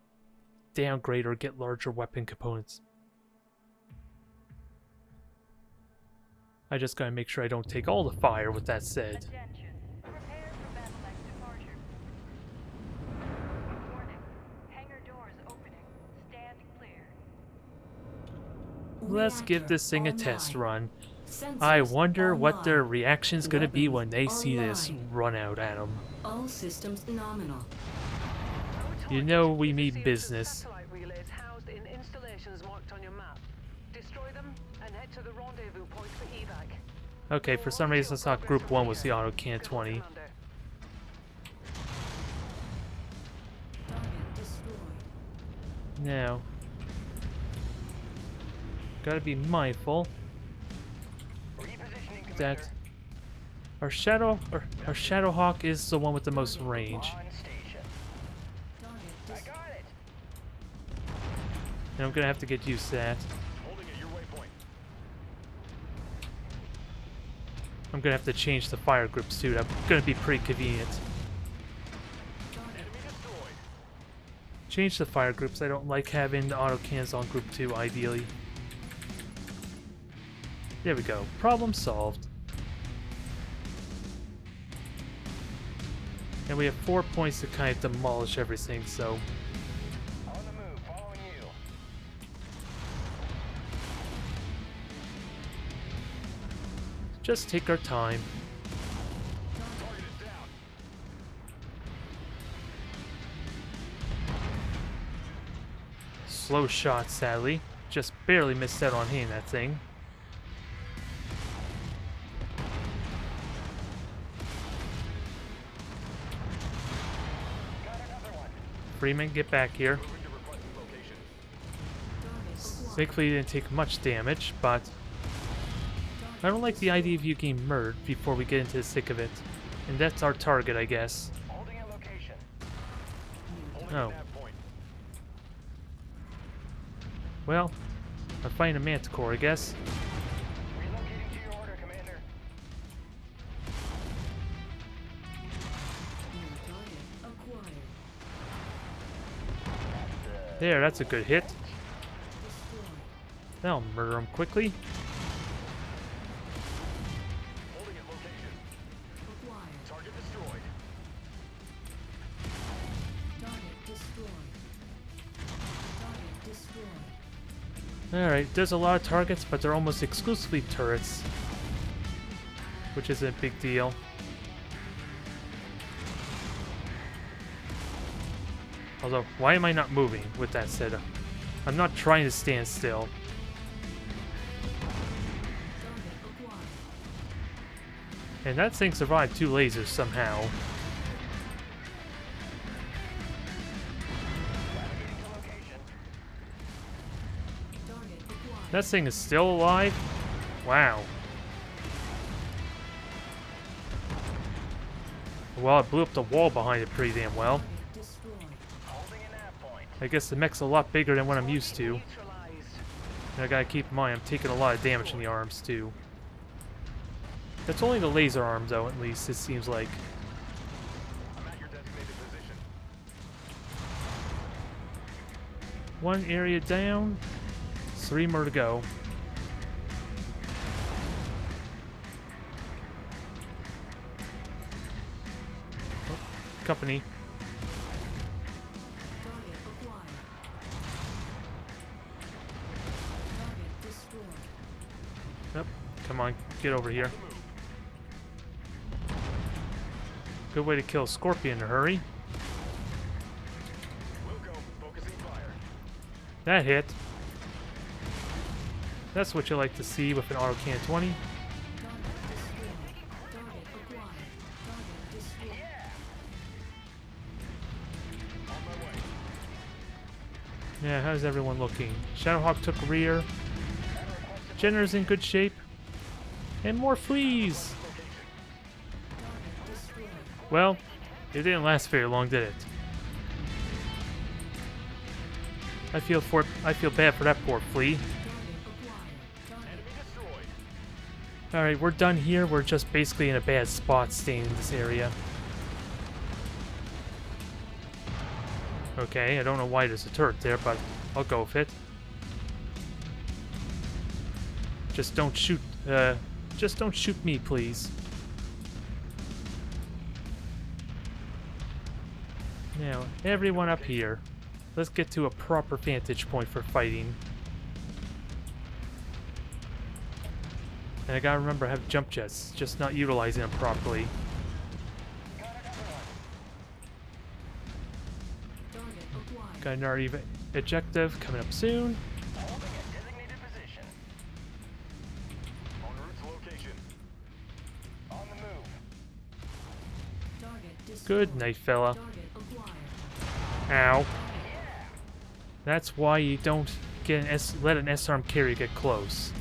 S1: downgrade or get larger weapon components. I just gotta make sure I don't take all the fire with that said.
S5: Attention. Prepare for battle-like departure. Warning. Hangar doors opening. Stand clear.
S1: Let's give this thing a
S3: Reactor
S1: test
S3: online.
S1: run. I
S3: Sensors
S1: wonder what their
S3: online.
S1: reaction's gonna be when they see this
S3: Online.
S1: run out at them.
S3: All systems nominal.
S1: You know we
S2: It's a
S1: mean
S2: series of
S1: business.
S2: satellite relays housed in installations marked on your map. Destroy them and head to the rendezvous point for evac.
S1: Okay, for some reason I thought Group 1 was the Autocannon
S2: Good luck,
S1: 20.
S2: Commander.
S3: Target destroyed.
S1: Now, gotta be mindful
S4: Repositioning,
S1: that
S4: Commander.
S1: our Shadowhawk is the one with the most range.
S4: On station.
S3: Target
S4: I
S3: destroyed.
S4: got it.
S1: And I'm gonna have to get used to that.
S4: Holding at your waypoint.
S1: I'm gonna have to change the fire groups too. That's gonna be pretty convenient.
S4: Enemy destroyed.
S1: Change the fire groups. I don't like having the autocannons on Group 2, ideally. There we go. Problem solved. And we have 4 points to kind of demolish everything, so...
S4: On the move, following you.
S1: just take our time.
S4: Target is down.
S1: Slow shot, sadly. Just barely missed out on hitting that thing.
S4: Got another one.
S1: Freeman, get back here.
S4: Moving to requested location.
S1: Thankfully, you didn't take much damage, but I don't like the idea of you getting murdered before we get into the thick of it. And that's our target, I guess.
S4: Holding a location. Holding
S1: Oh.
S4: a nav point.
S1: Well, I'm fighting a manticore, I guess.
S4: Relocating to your order, Commander.
S1: There, that's a good hit. That'll murder him quickly.
S4: Holding at location. Target destroyed.
S1: Alright, there's a lot of targets, but they're almost exclusively turrets. Which isn't a big deal. Although, why am I not moving with that said? I'm not trying to stand still. And that thing survived 2 lasers somehow.
S4: Navigating to location.
S1: That thing is still alive? Wow. Well, it blew up the wall behind it pretty damn well.
S4: Holding a nav point.
S1: I guess the mech's a lot bigger than what I'm used to.
S2: Neutralized.
S1: And I gotta keep in mind I'm taking a lot of damage in the arms too. That's only the laser arm though, at least, it seems like.
S4: I'm at your designated position.
S1: One area down. 3 more to go. Oh, company.
S3: Target acquired. Target destroyed.
S1: Yep. Come on, get over here. Good way to kill a scorpion in a hurry.
S4: We'll go. Focusing fire.
S1: That hit. That's what you like to see with an Autocannon 20.
S3: Target destroyed. Target acquired. Target destroyed.
S4: On my way.
S1: Yeah, how's everyone looking? Shadowhawk took rear. Jenner's in good shape. And more fleas!
S3: Target destroyed.
S1: Well, it didn't last very long, did it? I feel bad for that poor flea.
S3: Target acquired. Target
S4: Enemy destroyed.
S1: Alright, we're done here. We're just basically in a bad spot staying in this area. Okay, I don't know why there's a turret there, but I'll go with it. Just don't shoot me, please. Now, everyone up here. Let's get to a proper vantage point for fighting. And I gotta remember I have jump jets, just not utilizing them properly.
S3: Target acquired.
S1: Got another objective coming up soon.
S4: Holding a designated position. En route to location. On the move.
S3: Target destroyed.
S1: Good night, fella.
S3: Target acquired.
S1: Ow. That's why you don't let an S-arm carrier get close.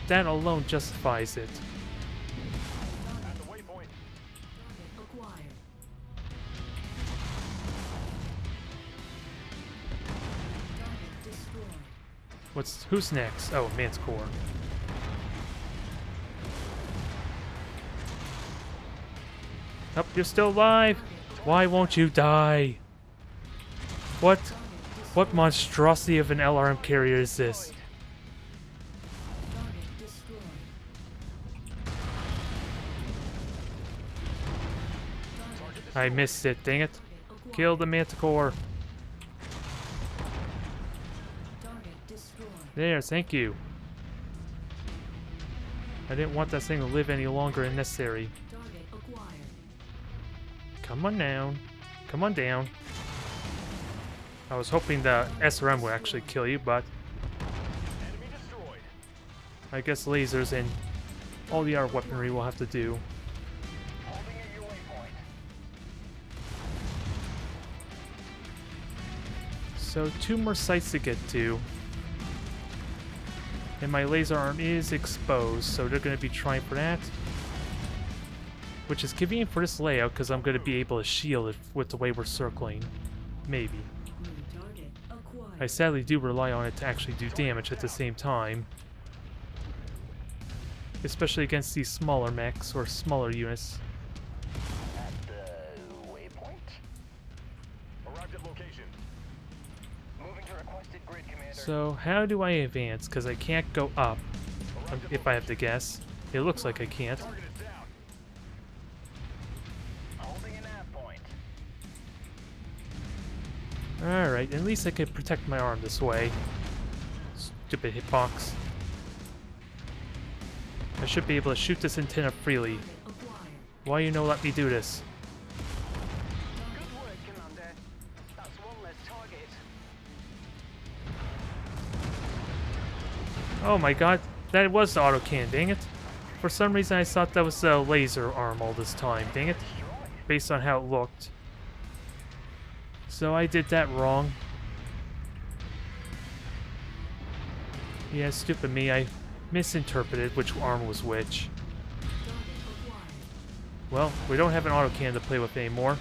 S1: That alone justifies it.
S4: At the waypoint.
S3: Target acquired. Target destroyed.
S1: Who's next? Oh, Manticore. Oh, you're still alive. Why won't you die? What monstrosity of an LRM carrier is this?
S3: Target destroyed.
S1: I missed it, dang it.
S3: Target acquired.
S1: Kill the Manticore.
S3: Target destroyed.
S1: There, thank you. I didn't want that thing to live any longer than necessary.
S3: Target acquired.
S1: Come on down. Come on down. I was hoping the SRM would actually kill you, but
S4: Enemy destroyed.
S1: I guess lasers and all the other weaponry will have to do.
S4: Holding at your waypoint.
S1: So 2 more sites to get to. And my laser arm is exposed, so they're going to be trying for that. Which is convenient for this layout, because I'm going to be able to shield it with the way we're circling. Maybe.
S3: New target acquired.
S1: I sadly do rely on it to actually do damage at the same time. Especially against these smaller mechs, or smaller units.
S4: At the waypoint. Arrived at location. Moving to requested grid, Commander.
S1: So, how do I advance? Because I can't go up,
S4: Arrived at
S1: if I have to guess. It looks like I can't.
S4: Target is down. Holding an nav point.
S1: Alright, at least I could protect my arm this way. Stupid hitbox. I should be able to shoot this antenna freely.
S3: Target acquired.
S1: Why you no let me do this?
S2: Good work, Commander. That's one less target.
S1: Oh my god, that was the autocannon, dang it. For some reason I thought that was the laser arm all this time, dang it. Based on how it looked. So I did that wrong. Yeah, stupid me, I misinterpreted which arm was which.
S3: Target acquired.
S1: Well, we don't have an autocannon to play with anymore.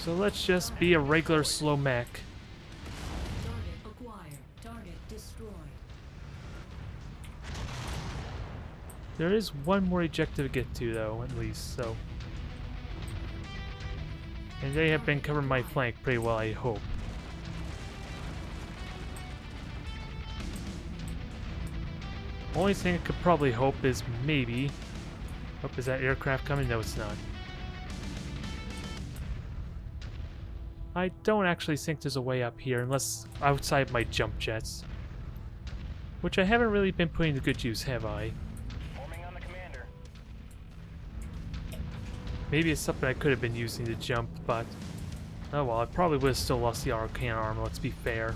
S1: So let's just be a regular slow mech.
S3: Target acquired. Target destroyed.
S1: There is one more objective to get to, though, at least, so. And they have been covering my flank pretty well, I hope. Only thing I could probably hope is maybe... Oh, is that aircraft coming? No, it's not. I don't actually think there's a way up here, unless outside my jump jets. Which I haven't really been putting to good use, have I?
S4: Forming on the commander.
S1: Maybe it's something I could have been using to jump, but... Oh well, I probably would have still lost the Autocannon armor, let's be fair.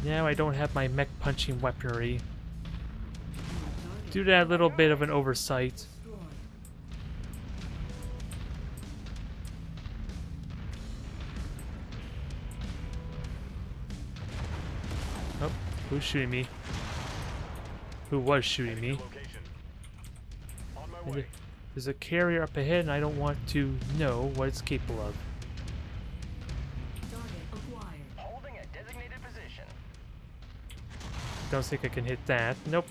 S1: Now I don't have my mech punching weaponry. Due to that little bit of an oversight.
S3: Destroyed.
S1: Oh, who's shooting me? Who was shooting me?
S4: Location. On my
S1: And
S4: way.
S1: there's a carrier up ahead and I don't want to know what it's capable of.
S3: Target acquired.
S4: Holding a designated position.
S1: Don't think I can hit that. Nope.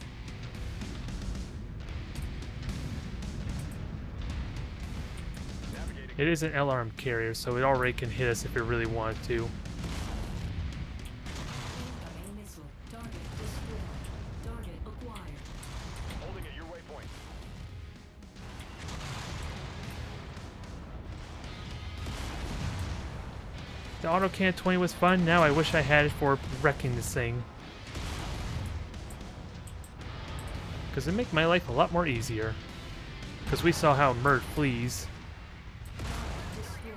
S4: Navigating.
S1: It is an L-arm carrier, so it already can hit us if it really wanted to.
S3: Incoming missile. Target destroyed. Target acquired.
S4: Holding at your waypoint.
S1: The Autocannon 20 was fun, now I wish I had it for wrecking this thing. Because it'd make my life a lot more easier. Because we saw how Mert flees.
S3: Destroyed.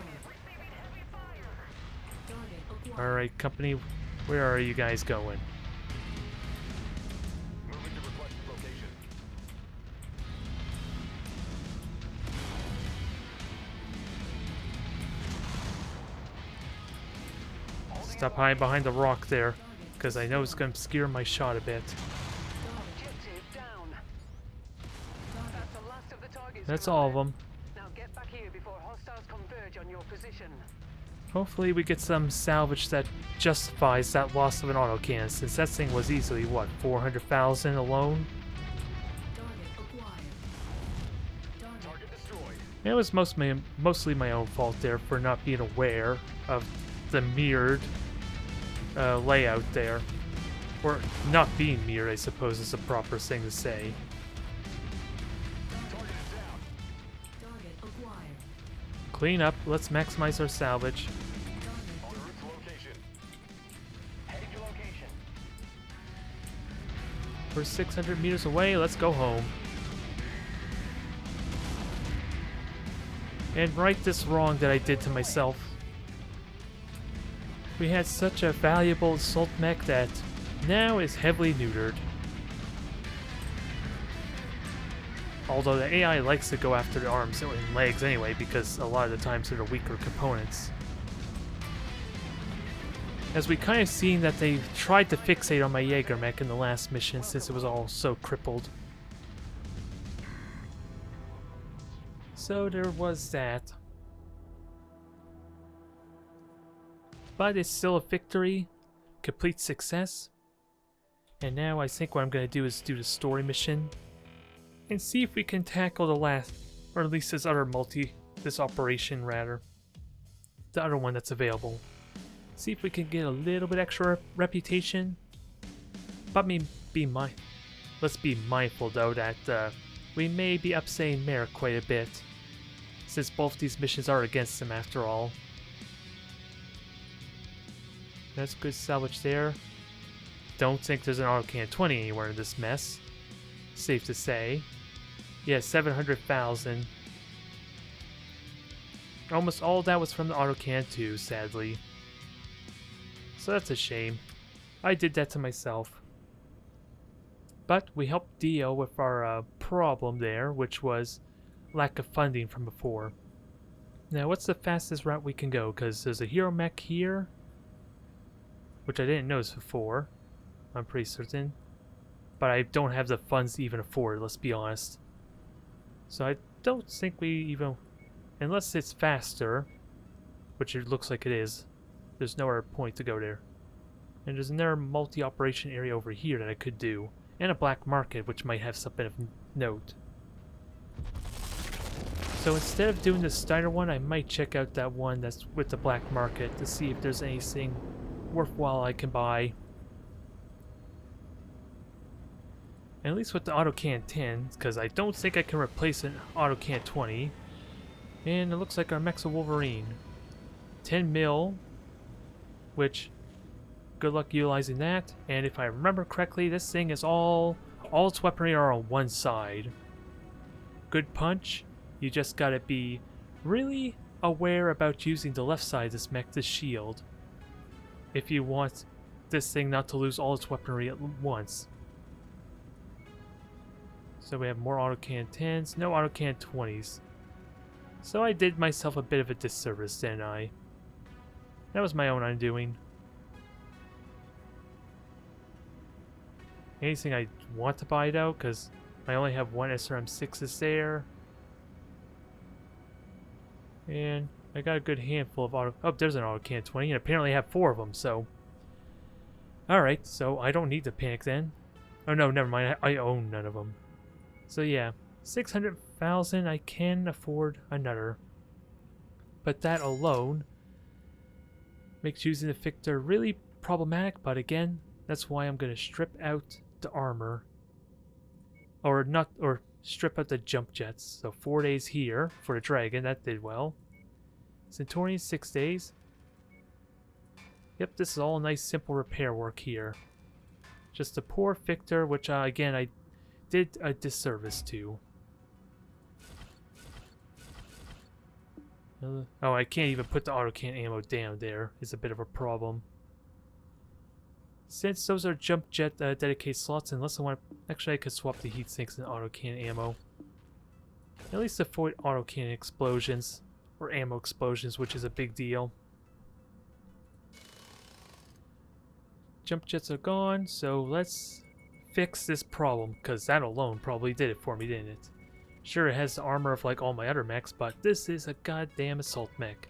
S3: Target acquired.
S1: Alright, company, where are you guys going?
S4: Moving to requested location.
S1: Stop hiding behind the rock there. Because I know it's going to obscure my shot a bit.
S2: Objective down. That's the last of the targets.
S1: That's all of
S2: Commander.
S1: them.
S2: Now get back here before hostiles converge on your position.
S1: Hopefully we get some salvage that justifies that loss of an autocannon, since that thing was easily, what, 400,000 alone?
S3: Target acquired. Target
S4: Target destroyed.
S1: It was mostly my own fault there for not being aware of the mirrored layout there. Or not being mirrored, I suppose, is the proper thing to say.
S4: Target is down.
S3: target acquired.
S1: Clean up, let's maximize our salvage.
S4: En route to location. Heading to location.
S1: We're 600 meters away, let's go home. And right this wrong that I did to myself. We had such a valuable assault mech that now is heavily neutered. Although the AI likes to go after the arms and legs anyway, because a lot of the times they're the weaker components. As we kind of seen that they tried to fixate on my Jaeger mech in the last mission since it was all so crippled. So there was that. But it's still a victory, complete success. And now I think what I'm going to do is do the story mission and see if we can tackle the last, or at least this operation rather, the other one that's available. See if we can get a little bit extra reputation. But let's be mindful though that we may be upsetting Merrick quite a bit, since both these missions are against him after all. That's good salvage there. Don't think there's an Autocannon 20 anywhere in this mess. Safe to say. Yeah, 700,000. Almost all of that was from the Autocannon 2, sadly. So that's a shame. I did that to myself. But we helped deal with our problem there, which was lack of funding from before. Now, what's the fastest route we can go? Because there's a hero mech here, which I didn't notice before. I'm pretty certain. But I don't have the funds to even afford, let's be honest. So I don't think we even unless it's faster, which it looks like it is, there's nowhere point to go there. And there's another multi-operation area over here that I could do, and a black market, which might have something of note. So instead of doing the Steiner one, I might check out that one that's with the black market to see if there's anything worthwhile I can buy. And at least with the Autocannon 10, because I don't think I can replace an Autocannon 20. And it looks like our mech's a Wolverine. 10 mil, which, good luck utilizing that. And if I remember correctly, this thing is all its weaponry are on one side. Good punch. You just gotta be really aware about using the left side of this mech to shield, if you want this thing not to lose all its weaponry at once. So we have more Autocannon 10s, no Autocannon 20s. So I did myself a bit of a disservice, didn't I? That was my own undoing. Anything I want to buy though, because I only have one SRM6s there. And I got a good handful of oh, there's an Autocannon 20, and apparently I have 4 of them, so... Alright, so I don't need to panic then. Oh no, never mind, I own none of them. So yeah, 600,000, I can afford another. But that alone makes using the Victor really problematic, but again, that's why I'm going to strip out the armor. Or not, or strip out the jump jets. So 4 days here for the Dragon, that did well. Centaurian 6 days. Yep, this is all nice simple repair work here. Just a poor Victor, which again I did a disservice to. Oh, I can't even put the Autocannon ammo down there. It's a bit of a problem. Since those are jump jet dedicated slots, unless I want to... Actually, I could swap the heat sinks and Autocannon ammo. At least avoid Autocannon explosions. Or ammo explosions, which is a big deal. Jump jets are gone, so let's fix this problem, because that alone probably did it for me, didn't it? Sure, it has the armor of like all my other mechs, but this is a goddamn assault mech.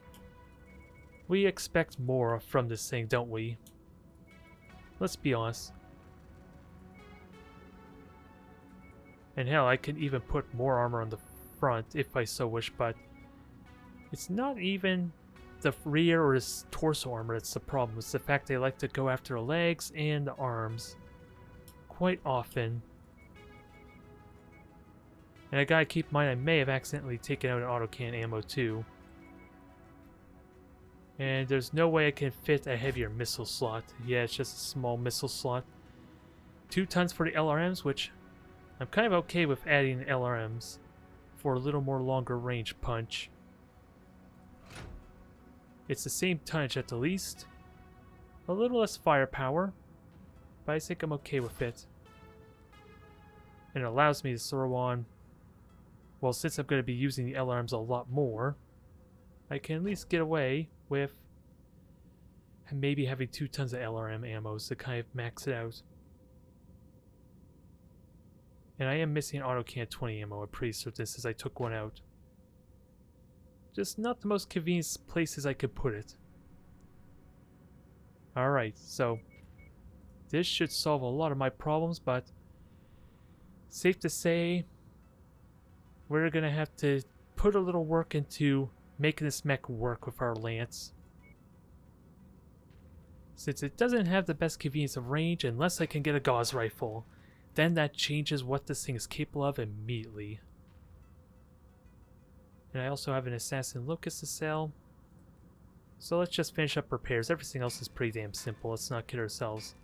S1: We expect more from this thing, don't we? Let's be honest. And hell, I could even put more armor on the front if I so wish, but it's not even the rear or the torso armor that's the problem. It's the fact they like to go after the legs and the arms quite often. And I gotta keep in mind I may have accidentally taken out an Autocannon ammo too. And there's no way I can fit a heavier missile slot. Yeah, it's just a small missile slot. 2 tons for the LRMs, which I'm kind of okay with adding LRMs for a little more longer range punch. It's the same tonnage at the least. A little less firepower, but I think I'm okay with it. And it allows me to throw on... Well, since I'm going to be using the LRMs a lot more, I can at least get away with maybe having 2 tons of LRM ammos to kind of max it out. And I am missing Autocannon 20 ammo, I'm pretty certain, since I took one out. Just not the most convenient places I could put it. Alright, so this should solve a lot of my problems, but safe to say we're gonna have to put a little work into making this mech work with our lance. Since it doesn't have the best convenience of range unless I can get a gauze rifle, then that changes what this thing is capable of immediately. And I also have an assassin locust to sell. So let's just finish up repairs. Everything else is pretty damn simple. Let's not kid ourselves.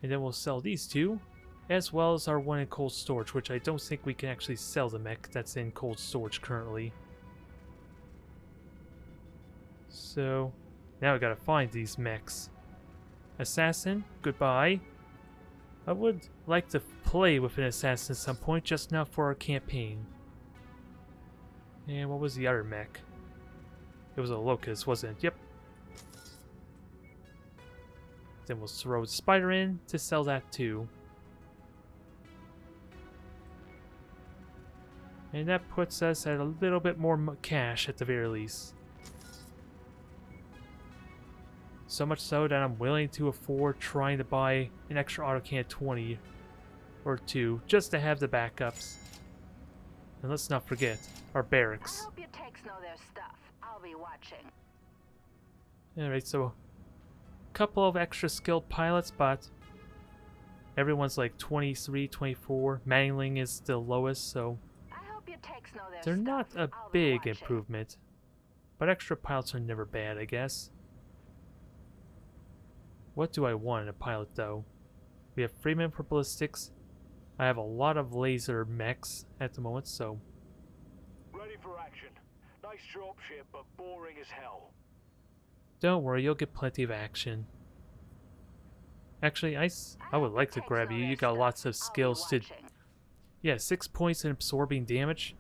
S1: And then we'll sell these 2, as well as our one in cold storage, which I don't think we can actually sell the mech that's in cold storage currently. So now I gotta find these mechs. Assassin, goodbye. I would like to play with an assassin at some point, just not for our campaign. And what was the other mech? It was a locust, wasn't it? Yep. Then we'll throw the spider in to sell that too. And that puts us at a little bit more cash at the very least. So much so that I'm willing to afford trying to buy an extra autocannon 20 or 2 just to have the backups. And let's not forget our
S5: I
S1: barracks.
S5: hope your techs know their stuff. I'll be watching.
S1: Alright, so a couple of extra skilled pilots, but everyone's like 23, 24. Mangling is the lowest, so
S5: I hope your techs know their
S1: they're
S5: stuff.
S1: not a
S5: I'll be
S1: big
S5: watching.
S1: improvement. But extra pilots are never bad, I guess. What do I want in a pilot, though? We have Freeman for ballistics. I have a lot of laser mechs at the moment, so...
S4: Ready for action. Nice dropship, but boring as hell.
S1: Don't worry, you'll get plenty of action. Actually, I would like to grab you. You got lots of skills to... Yeah, 6 points in absorbing damage.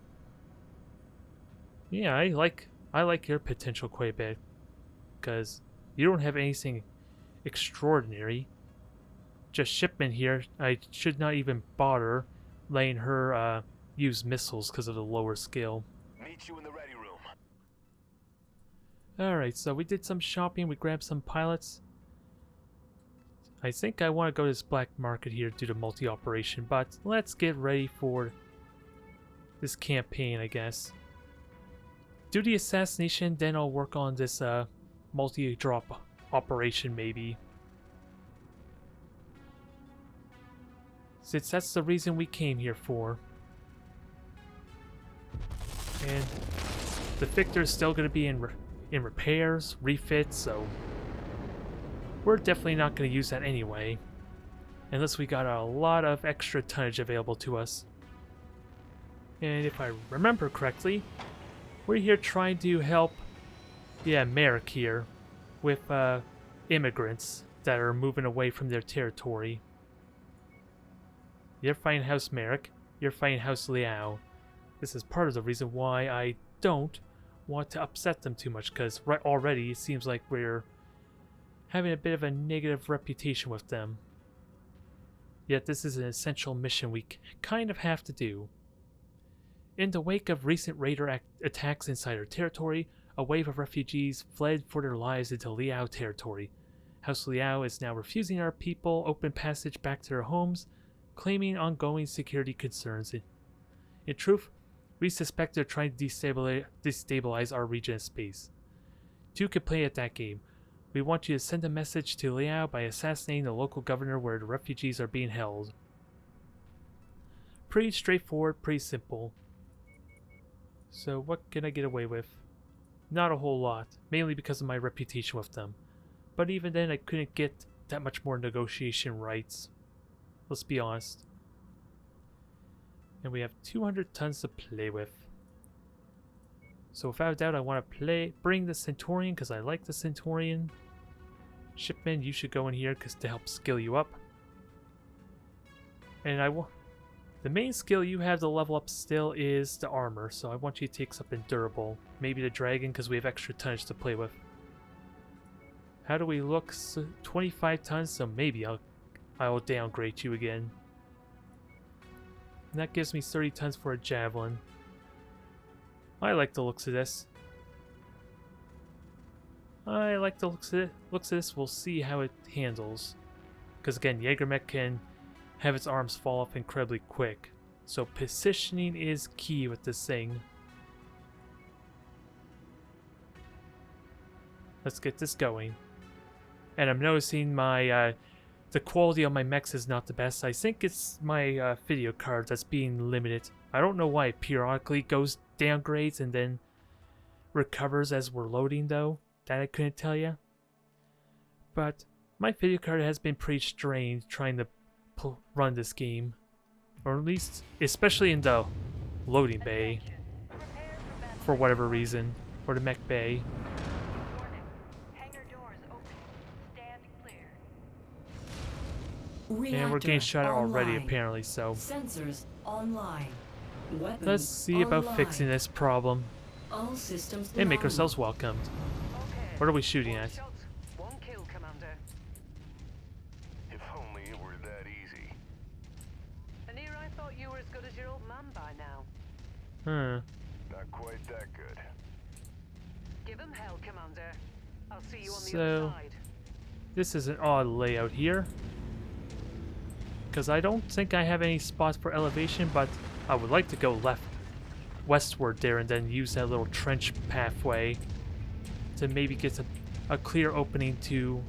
S1: Yeah, I like your potential quite a bit. Because you don't have anything extraordinary. Just Shipman here, I should not even bother letting her use missiles because of the lower skill.
S4: Meet you in the ready room.
S1: Alright, so we did some shopping, we grabbed some pilots. I think I want to go to this black market here due to multi-operation, but let's get ready for this campaign, I guess. Do the assassination, then I'll work on this multi-drop operation maybe. Since that's the reason we came here for. And the Victor is still going to be in repairs, refits, so we're definitely not going to use that anyway. Unless we got a lot of extra tonnage available to us. And if I remember correctly, we're here trying to help, Merrick here, with immigrants that are moving away from their territory. You're fighting House Merrick, you're fighting House Liao. This is part of the reason why I don't want to upset them too much, because already it seems like we're having a bit of a negative reputation with them. Yet this is an essential mission we kind of have to do. In the wake of recent raider attacks inside our territory, a wave of refugees fled for their lives into Liao territory. House Liao is now refusing our people open passage back to their homes, claiming ongoing security concerns. In truth, we suspect they're trying to destabilize our region of space. 2 can play at that game. We want you to send a message to Liao by assassinating the local governor where the refugees are being held. Pretty straightforward, pretty simple. So what can I get away with? Not a whole lot, mainly because of my reputation with them. But even then I couldn't get that much more negotiation rights. Let's be honest. And we have 200 tons to play with. So without a doubt I want to bring the Centaurian because I like the Centaurian. Shipman, you should go in here to help skill you up. And the main skill you have to level up still is the armor, so I want you to take something durable. Maybe the dragon because we have extra tonnage to play with. How do we look? 25 tons, so maybe I'll downgrade you again. And that gives me 30 tons for a javelin. I like the looks of this. I like the looks of this. We'll see how it handles. Because again, Jägermech can have its arms fall off incredibly quick. So positioning is key with this thing. Let's get this going. And I'm noticing my the quality of my mechs is not the best. I think it's my video card that's being limited. I don't know why it periodically goes downgrades and then recovers as we're loading though. That I couldn't tell you. But my video card has been pretty strained trying to run this game. Or at least, especially in the loading bay. For whatever reason. Or the mech bay.
S2: Hangar doors open. Stand clear.
S1: And we're getting
S3: Reactor
S1: shot at already
S3: online.
S1: apparently, so
S3: Sensors online. Weapons
S1: let's see about
S3: online.
S1: fixing this problem.
S3: All systems
S1: And make
S3: nominal.
S1: ourselves welcomed.
S2: Okay.
S1: What are we shooting
S2: 1
S1: at?
S2: shot, 1 kill, Commander.
S4: If only it were that easy.
S2: Anir, I thought you were as good as your old man by now.
S1: Huh.
S4: Not quite that good.
S2: Give them hell, Commander. I'll see you on the
S1: So-
S2: other side.
S1: This is an odd layout here. Because I don't think I have any spots for elevation, but I would like to go westward there and then use that little trench pathway to maybe get a clear opening to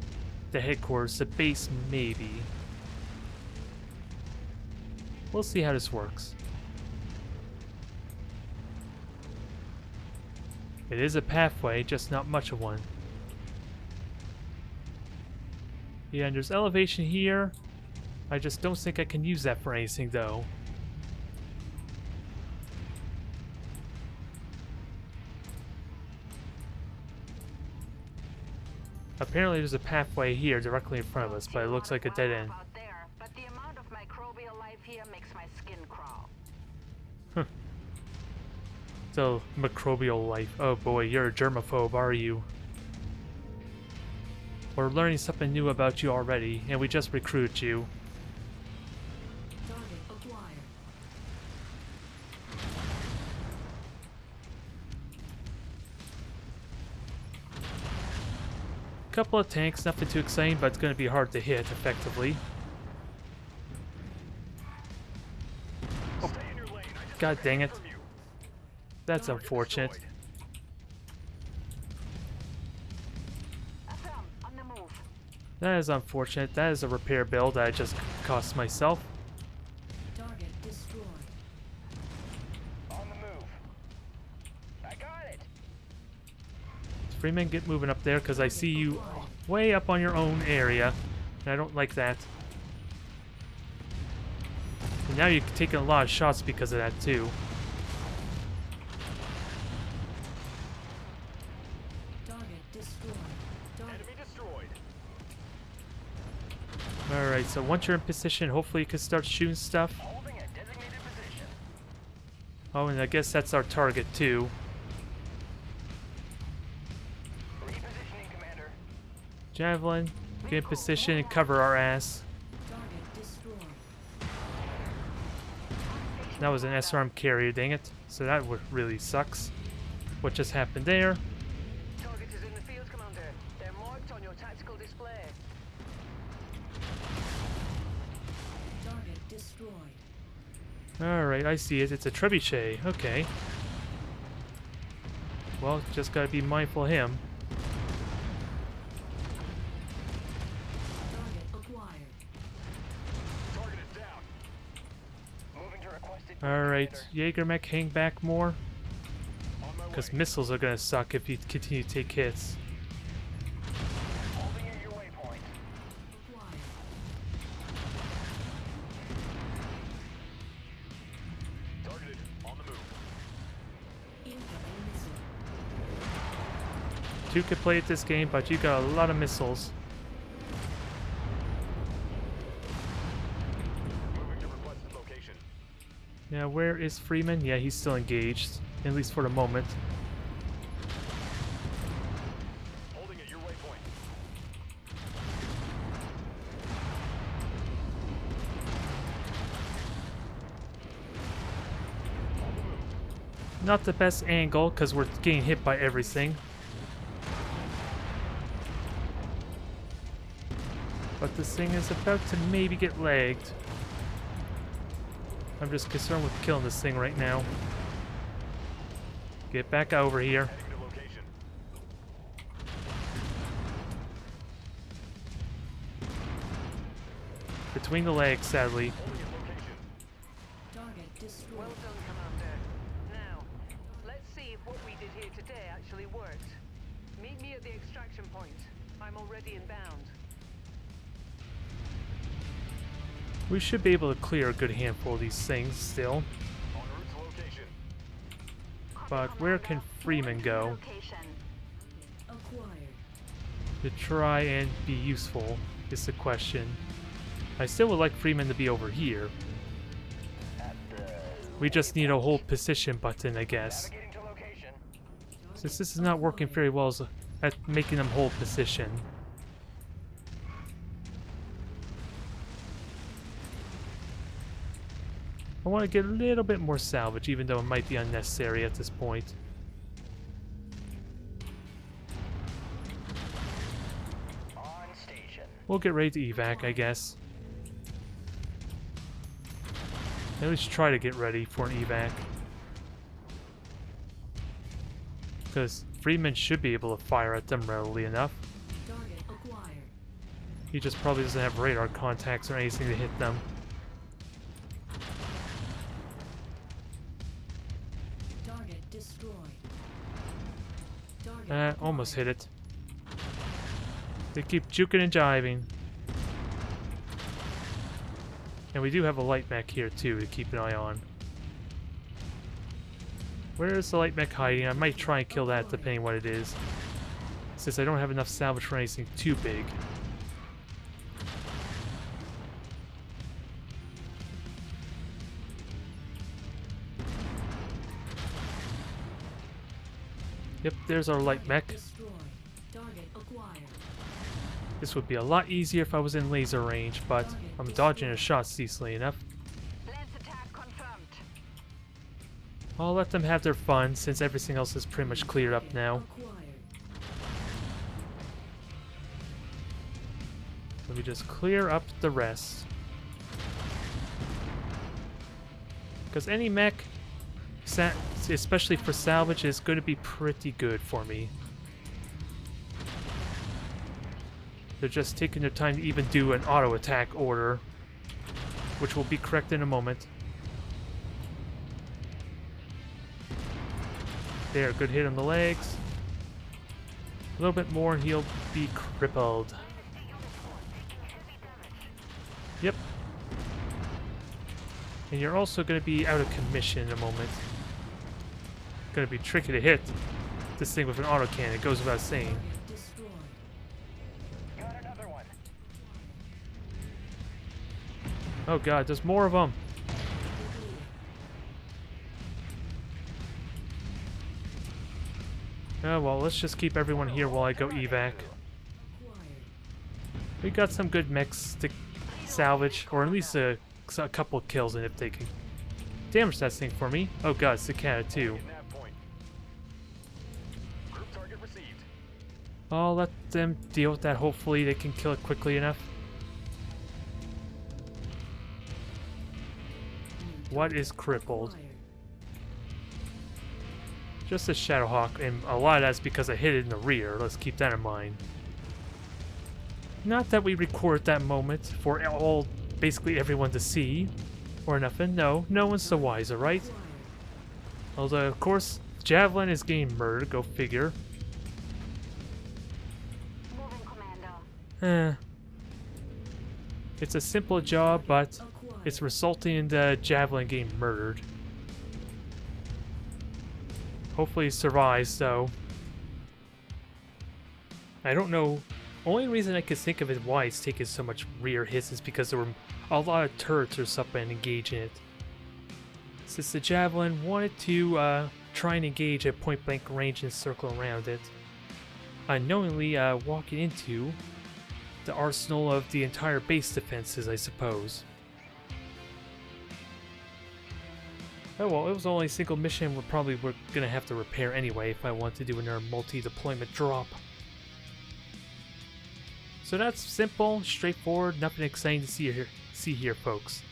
S1: the headquarters, the base maybe. We'll see how this works. It is a pathway, just not much of one. Yeah, and there's elevation here. I just don't think I can use that for anything, though. Apparently there's a pathway here directly in front of us, but it looks like a dead end.
S5: Out there, but the amount of microbial life here makes my skin crawl.
S1: So, microbial life. Oh boy, you're a germaphobe, are you? We're learning something new about you already, and we just recruited you.
S3: Target acquired.
S1: Couple of tanks, nothing too exciting, but it's going to be hard to hit effectively.
S4: Stay in your lane. I just
S1: God
S4: took a
S1: dang
S4: hit
S1: it.
S4: from you.
S1: That's
S4: Target
S1: unfortunate.
S4: destroyed.
S5: FM, on the move.
S1: That is unfortunate. That is a repair build that I just cost myself.
S3: Target destroyed.
S4: On the move. I got it.
S1: Freeman, get moving up there, because I see you way up on your own area, and I don't like that. And now you're taking a lot of shots because of that, too.
S3: Target destroyed. Target
S4: Enemy destroyed.
S1: Alright, so once you're in position, hopefully you can start shooting stuff.
S4: Holding a designated position.
S1: Oh, and I guess that's our target, too.
S4: Repositioning, Commander.
S1: Javelin, get in position and cover our ass.
S3: target destroyed.
S1: That was an SRM carrier, dang it. So that really sucks. What just happened there?
S2: Target is in the field, Commander. They're marked on your tactical display.
S3: Target destroyed.
S1: Alright, I see it. It's a trebuchet. Okay. Well, just gotta be mindful of him.
S3: Target acquired.
S4: Target is down. Moving to requested.
S1: Alright, Jaeger mech, hang back more.
S4: On my way.
S1: Because missiles are gonna suck if you continue to take hits.
S4: Holding at your waypoint.
S3: Acquired.
S4: Targeted. On the move.
S3: Incoming missile.
S1: Two could play at this game, but you got a lot of missiles.
S4: Moving to requested location.
S1: Now, where is Freeman? Yeah, he's still engaged, at least for the moment.
S4: Holding at your waypoint. On the move.
S1: Not the best angle, because we're getting hit by everything. But this thing is about to maybe get lagged. I'm just concerned with killing this thing right now. Get back over here.
S4: Heading to location.
S1: Between the legs, sadly.
S4: Holding at location.
S3: Target destroyed.
S2: Well done, Commander. Now, let's see if what we did here today actually worked. Meet me at the extraction point. I'm already inbound.
S1: We should be able to clear a good handful of these things still.
S4: En route to location.
S1: But where can Freeman go
S5: Location.
S3: Acquired.
S1: to try and be useful is the question. I still would like Freeman to be over here.
S4: At the.
S1: We just need a hold position button, I guess.
S4: Navigating to location.
S1: Since this is not working very well at making them hold position. I want to get a little bit more salvage, even though it might be unnecessary at this point.
S4: On station.
S1: We'll get ready to evac, I guess. At least try to get ready for an evac. Because Freeman should be able to fire at them readily enough.
S3: Target acquired.
S1: He just probably doesn't have radar contacts or anything to hit them.
S3: Target destroyed. Target
S1: Almost
S3: acquired.
S1: hit it. They keep juking and jiving. And we do have a light mech here too to keep an eye on. Where is the light mech hiding? I might try and kill that depending what it is. Since I don't have enough salvage for anything too big. Yep, there's our light mech.
S3: Destroyed. Target acquired.
S1: This would be a lot easier if I was in laser range, but I'm dodging the shots decently enough.
S2: Lance attack confirmed.
S1: I'll let them have their fun since everything else is pretty much cleared up now.
S3: Acquired.
S1: Let me just clear up the rest. Because any mech, especially for salvage, is going to be pretty good for me. They're just taking their time to even do an auto attack order, which will be correct in a moment. There, good hit on the legs. A little bit more and he'll be crippled. Yep. And you're also going to be out of commission in a moment. Going to be tricky to hit this thing with an autocannon, it goes without saying.
S3: Target destroyed.
S4: Got another one.
S1: Oh god, there's more of them. Oh well, let's just keep everyone here while I go evac.
S3: Acquired.
S1: We got some good mechs to salvage, or at least a couple kills in if they can damage that thing for me. Oh god, it's the cat too.
S4: Get nav point. Group target received.
S1: I'll let them deal with that. Hopefully they can kill it quickly enough. What is crippled?
S3: Acquired.
S1: Just a Shadowhawk, and a lot of that's because I hit it in the rear. Let's keep that in mind. Not that we record that moment for basically everyone to see, or nothing. No one's the wiser, right?
S3: Acquired.
S1: Although, of course, Javelin is getting murdered. Go figure.
S5: Moving, Commander.
S1: It's a simple job, but
S3: Acquired.
S1: it's resulting in the Javelin getting murdered. Hopefully he survives, though. I don't know. Only reason I could think of it why it's taking so much rear hits is because there were a lot of turrets or something engaging it. Since the Javelin wanted to try and engage at point blank range and circle around it, unknowingly walking into the arsenal of the entire base defenses, I suppose. Oh well, it was only a single mission we're gonna have to repair anyway if I want to do another multi-deployment drop. So that's simple, straightforward, nothing exciting to see here, folks.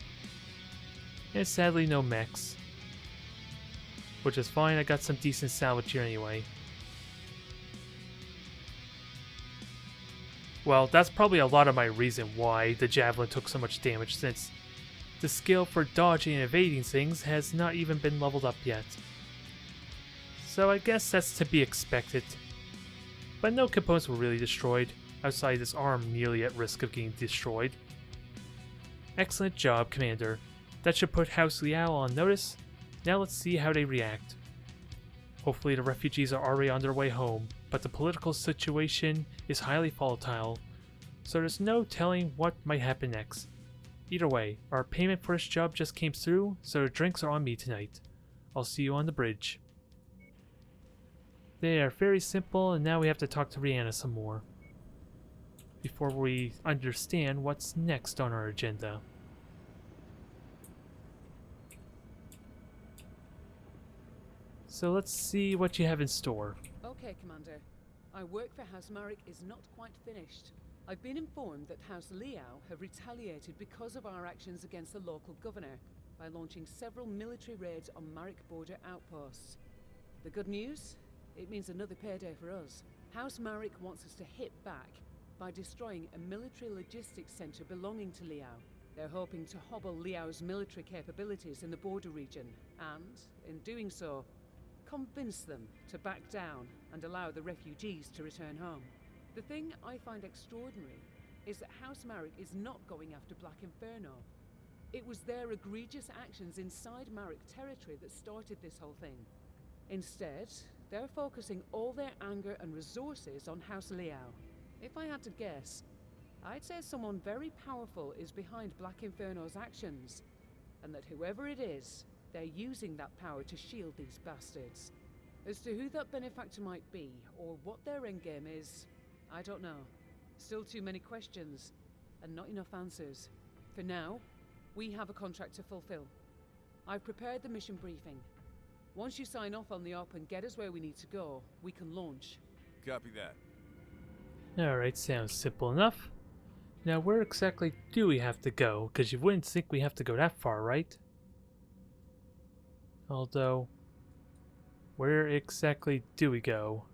S1: And sadly no mechs. Which is fine, I got some decent salvage here anyway. Well, that's probably a lot of my reason why the Javelin took so much damage, since the skill for dodging and evading things has not even been leveled up yet. So I guess that's to be expected. But no components were really destroyed, outside this arm nearly at risk of getting destroyed. Excellent job, Commander. That should put House Liao on notice. Now let's see how they react. Hopefully the refugees are already on their way home, but the political situation is highly volatile, so there's no telling what might happen next. Either way, our payment for this job just came through, so the drinks are on me tonight. I'll see you on the bridge. They are very simple, and now we have to talk to Rihanna some more before we understand what's next on our agenda. So let's see what you have in store.
S6: Okay, Commander. Our work for House Marek is not quite finished. I've been informed that House Liao have retaliated because of our actions against the local governor by launching several military raids on Marek border outposts. The good news? It means another payday for us. House Marek wants us to hit back by destroying a military logistics center belonging to Liao. They're hoping to hobble Liao's military capabilities in the border region and, in doing so, convince them to back down and allow the refugees to return home. The thing I find extraordinary is that House Marek is not going after Black Inferno. It was their egregious actions inside Marek territory that started this whole thing. Instead, they're focusing all their anger and resources on House Liao. If I had to guess, I'd say someone very powerful is behind Black Inferno's actions, and that whoever it is, they're using that power to shield these bastards. As to who that benefactor might be, or what their endgame is, I don't know. Still too many questions, and not enough answers. For now, we have a contract to fulfill. I've prepared the mission briefing. Once you sign off on the op and get us where we need to go, we can launch.
S4: Copy that.
S1: Alright, sounds simple enough. Now where exactly do we have to go? Because you wouldn't think we have to go that far, right? Although, where exactly do we go?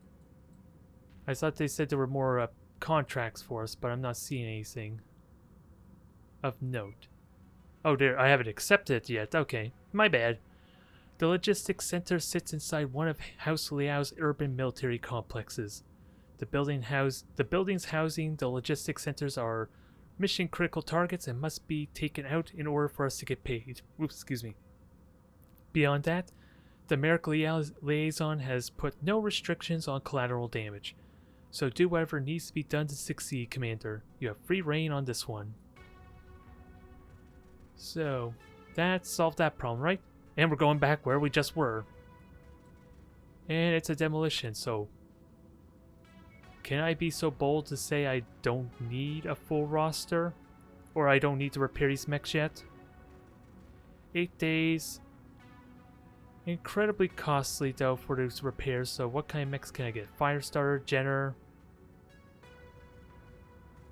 S1: I thought they said there were more contracts for us, but I'm not seeing anything of note. Oh, there, I haven't accepted it yet. Okay, my bad. The logistics center sits inside one of House Liao's urban military complexes. The buildings housing the logistics centers are mission-critical targets and must be taken out in order for us to get paid. Oops, excuse me. Beyond that, the Marek liaison has put no restrictions on collateral damage. So do whatever needs to be done to succeed, Commander. You have free reign on this one. So, that solved that problem, right? And we're going back where we just were. And it's a demolition, so... Can I be so bold to say I don't need a full roster? Or I don't need to repair these mechs yet? 8 days. Incredibly costly though for those repairs, so what kind of mechs can I get? Firestarter, Jenner,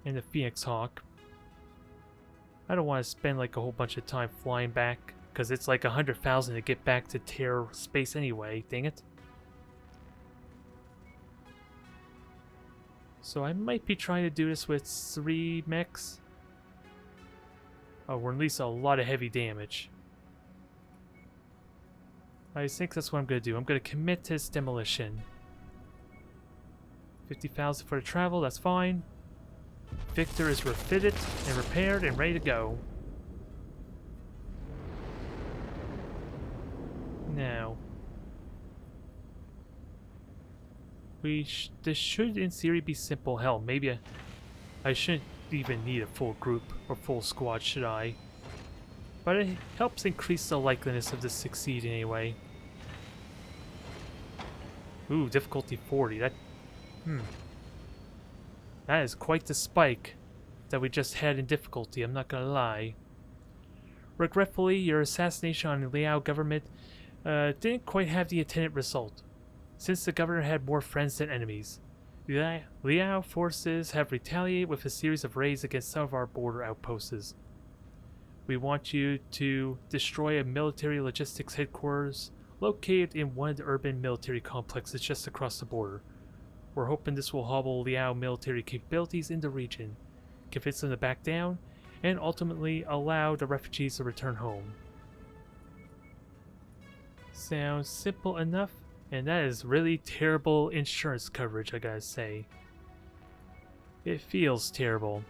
S1: and the Phoenix Hawk. I don't want to spend like a whole bunch of time flying back, because it's like 100,000 to get back to Terra space anyway, dang it. So I might be trying to do this with 3 mechs. Oh, we're at least a lot of heavy damage. I think that's what I'm going to do. I'm going to commit to this demolition. 50,000 for the travel, that's fine. Victor is refitted and repaired and ready to go. Now, this should in theory be simple. Hell, maybe I shouldn't even need a full group or full squad, should I? But it helps increase the likeliness of this succeeding anyway. Ooh, difficulty 40. That is quite the spike that we just had in difficulty, I'm not gonna lie. Regretfully, your assassination on the Liao government didn't quite have the intended result, since the governor had more friends than enemies. The Liao forces have retaliated with a series of raids against some of our border outposts. We want you to destroy a military logistics headquarters located in one of the urban military complexes just across the border. We're hoping this will hobble Liao military capabilities in the region, convince them to back down, and ultimately allow the refugees to return home. Sounds simple enough, and that is really terrible insurance coverage, I gotta say. It feels terrible.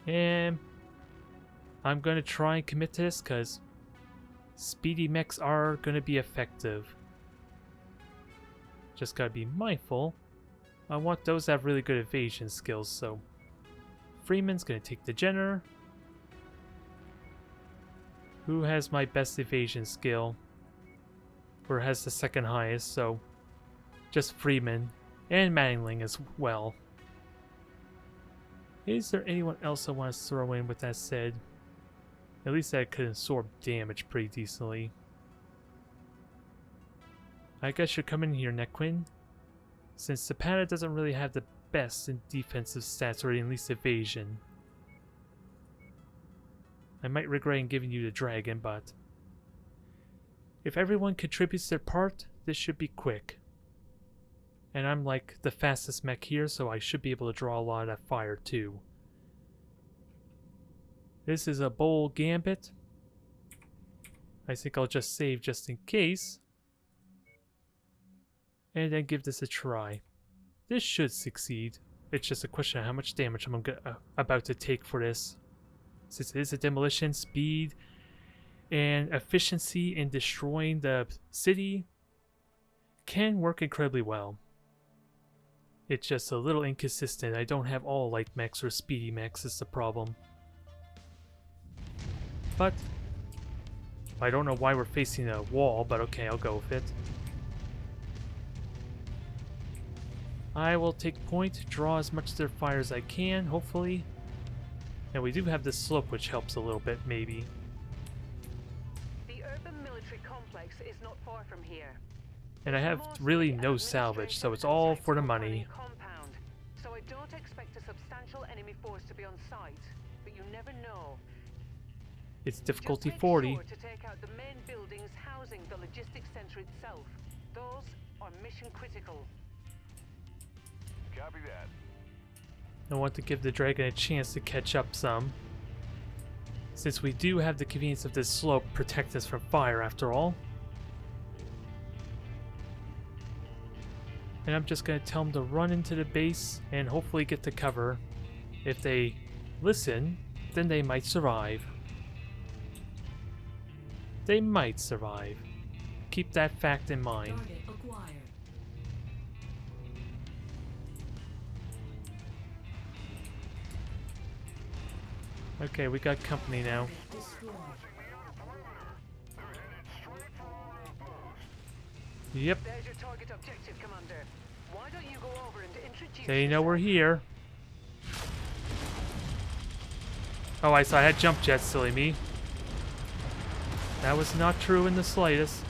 S1: And I'm gonna try and commit to this because speedy mechs are gonna be effective. Just gotta be mindful. I want those that have really good evasion skills, so Freeman's gonna take the Jenner. Who has my best evasion skill? Or has the second highest, so just Freeman. And Manningling as well. Is there anyone else I want to throw in with that said? At least that could absorb damage pretty decently. I guess you're coming here, Nequin. Since Zapata doesn't really have the best in defensive stats, or at least evasion. I might regret giving you the dragon, but if everyone contributes their part, this should be quick. And I'm like the fastest mech here, so I should be able to draw a lot of that fire too. This is a bold gambit. I think I'll just save just in case. And then give this a try. This should succeed. It's just a question of how much damage I'm about to take for this. Since it is a demolition, speed and efficiency in destroying the city can work incredibly well. It's just a little inconsistent. I don't have all light mechs or speedy mechs is the problem. But I don't know why we're facing a wall, but okay, I'll go with it. I will take point, draw as much of their fire as I can, hopefully. And we do have this slope, which helps a little bit, maybe.
S2: The urban military complex is not far from here.
S1: And I have really no salvage, so it's all for the money.
S2: Compound, so I don't expect a substantial enemy force to be on site, but you never know.
S1: It's difficulty
S2: Just make
S1: 40.
S2: sure to take out the main buildings housing the logistics center itself. Those are mission critical.
S4: Copy that.
S1: I want to give the dragon a chance to catch up some. Since we do have the convenience of this slope protect us from fire after all. And I'm just going to tell them to run into the base and hopefully get to cover. If they listen, then they might survive. They might survive. Keep that fact in mind.
S3: Target acquired.
S1: Okay, we got company now.
S3: Destroyed.
S1: Yep,
S2: There's your target objective, Commander. Why don't you go over and introduce
S1: they know we're
S2: yourself?
S1: here. Oh, I saw I had jump jets, silly me. That was not true in the slightest.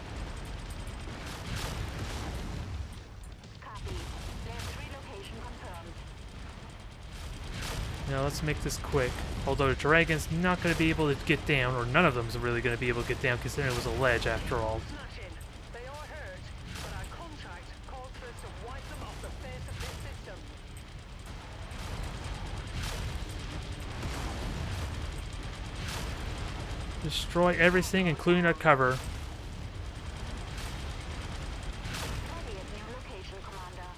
S5: Copy. There's relocation confirmed.
S1: Now let's make this quick. Although the dragon's not going to be able to get down, or none of them's really going to be able to get down, considering it was a ledge after all.
S2: Smashing. They are hurt, but our contract calls for us to wipe them off the face of this system.
S1: Destroy everything, including our cover.
S5: Copy at your location, Commander.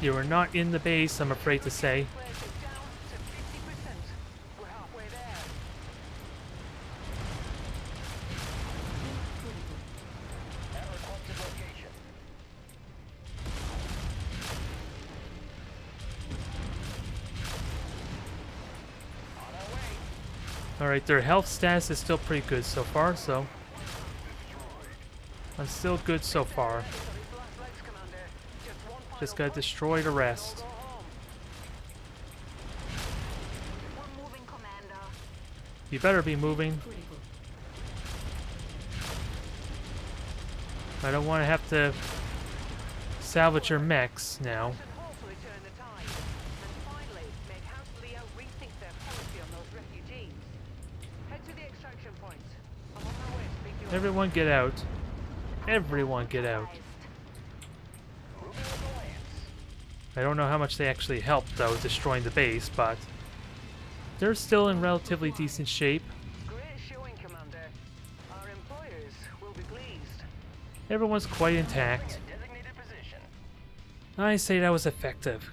S1: You are not in the base, I'm afraid to say.
S2: Players is down to 50%. We're halfway there.
S4: At requested location. On our way.
S1: Alright, their health status is still pretty good so far, so I'm still good so far.
S2: Ready for these last legs, Commander. Just one final
S1: Just gotta
S2: push,
S1: destroy the
S2: and
S1: rest.
S2: we'll go home.
S5: We're moving, Commander.
S1: You better be moving.
S3: Critical.
S1: I don't want to have to salvage your mechs now.
S2: Should hopefully turn the tide. And finally, make House Leo rethink their policy on those refugees. Head to the extraction point. I'm on my way to pick you up.
S1: Everyone get out. Everyone get out.
S4: Moving with the lance.
S1: I don't know how much they actually helped, though, destroying the base, but they're still in relatively decent shape.
S2: Great showing, Commander. Our employers will be pleased.
S1: Everyone's quite intact.
S4: Designated position.
S1: I say that was effective.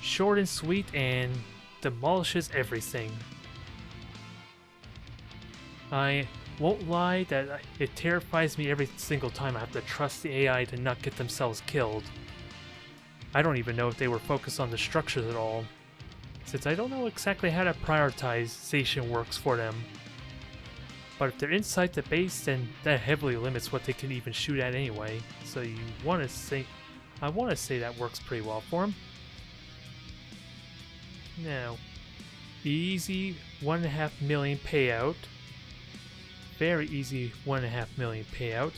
S1: Short and sweet and demolishes everything. I won't lie that it terrifies me every single time I have to trust the AI to not get themselves killed. I don't even know if they were focused on the structures at all, since I don't know exactly how that prioritization works for them. But if they're inside the base, then that heavily limits what they can even shoot at anyway. So you want to say, I want to say that works pretty well for them. Now, easy 1.5 million payout. Very easy 1.5 million payout.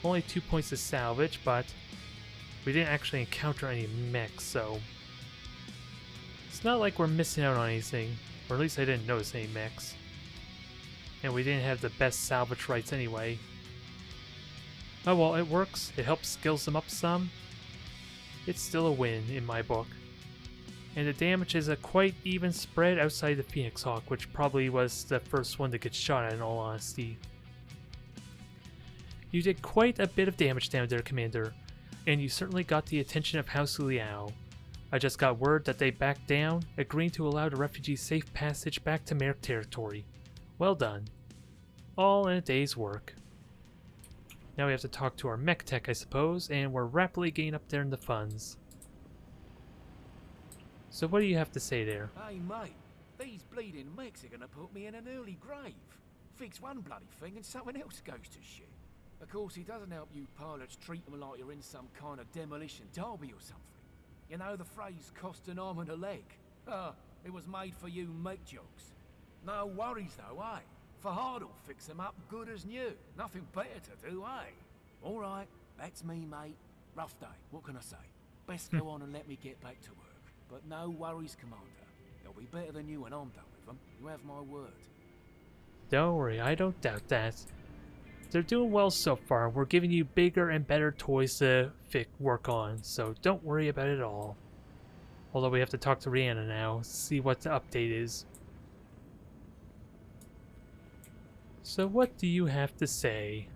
S1: only 2 points to salvage, but we didn't actually encounter any mechs, so it's not like we're missing out on anything, or at least I didn't notice any mechs. And we didn't have the best salvage rights anyway. Oh well, it works. It helps skills them up some. It's still a win in my book. And the damage is a quite even spread outside the Phoenix Hawk, which probably was the first one to get shot at in all honesty. You did quite a bit of damage down there, Commander, and you certainly got the attention of House Liao. I just got word that they backed down, agreeing to allow the refugees safe passage back to Merc territory. Well done. All in a day's work. Now we have to talk to our mech tech, I suppose, and we're rapidly getting up there in the funds. So what do you have to say there?
S7: Hey mate, these bleeding mechs are gonna put me in an early grave. Fix one bloody thing and something else goes to shit. Of course, it doesn't help you pilots treat them like you're in some kind of demolition derby or something. You know the phrase cost an arm and a leg? It was made for you mech jokes. No worries though, eh? Fahad'll fix them up good as new. Nothing better to do, eh? Alright, that's me, mate. Rough day, what can I say? Best go on and let me get back to work. But no worries, Commander. They'll be better than you when I'm done with them. You have my word.
S1: Don't worry, I don't doubt that. They're doing well so far. We're giving you bigger and better toys to work on, so don't worry about it all. Although we have to talk to Rihanna now, see what the update is. So what do you have to say?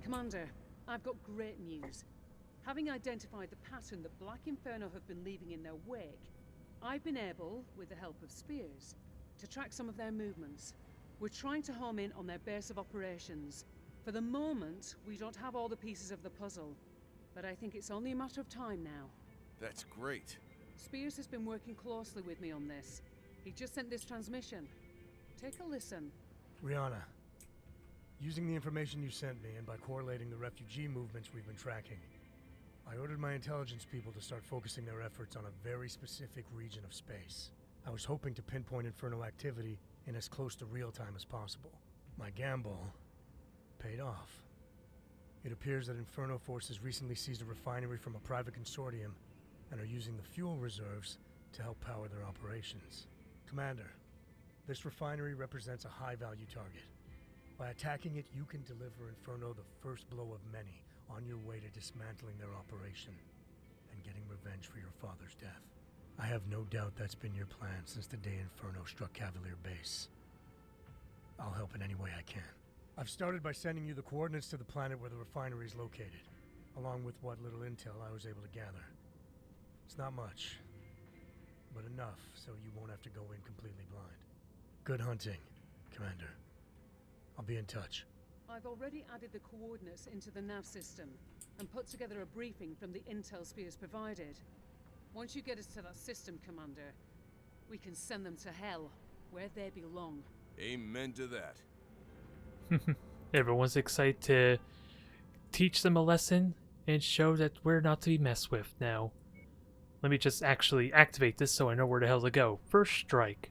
S6: Commander, I've got great news. Having identified the pattern that Black Inferno have been leaving in their wake, I've been able, with the help of Spears, to track some of their movements. We're trying to home in on their base of operations. For the moment, we don't have all the pieces of the puzzle, but I think it's only a matter of time now.
S8: That's great.
S6: Spears has been working closely with me on this. He just sent this transmission. Take a listen.
S9: Rihanna, using the information you sent me and by correlating the refugee movements we've been tracking, I ordered my intelligence people to start focusing their efforts on a very specific region of space. I was hoping to pinpoint Inferno activity in as close to real time as possible. My gamble paid off. It appears that Inferno forces recently seized a refinery from a private consortium and are using the fuel reserves to help power their operations. Commander, this refinery represents a high-value target. By attacking it, you can deliver Inferno the first blow of many on your way to dismantling their operation and getting revenge for your father's death. I have no doubt that's been your plan since the day Inferno struck Cavalier Base. I'll help in any way I can. I've started by sending you the coordinates to the planet where the refinery is located, along with what little intel I was able to gather. It's not much, but enough so you won't have to go in completely blind. Good hunting, Commander. I'll be in touch.
S6: I've already added the coordinates into the nav system and put together a briefing from the intel Spears provided. Once you get us to that system, Commander, we can send them to hell, where they belong.
S8: Amen to that.
S1: Everyone's excited to teach them a lesson and show that we're not to be messed with now. Let me just actually activate this so I know where the hell to go. First strike.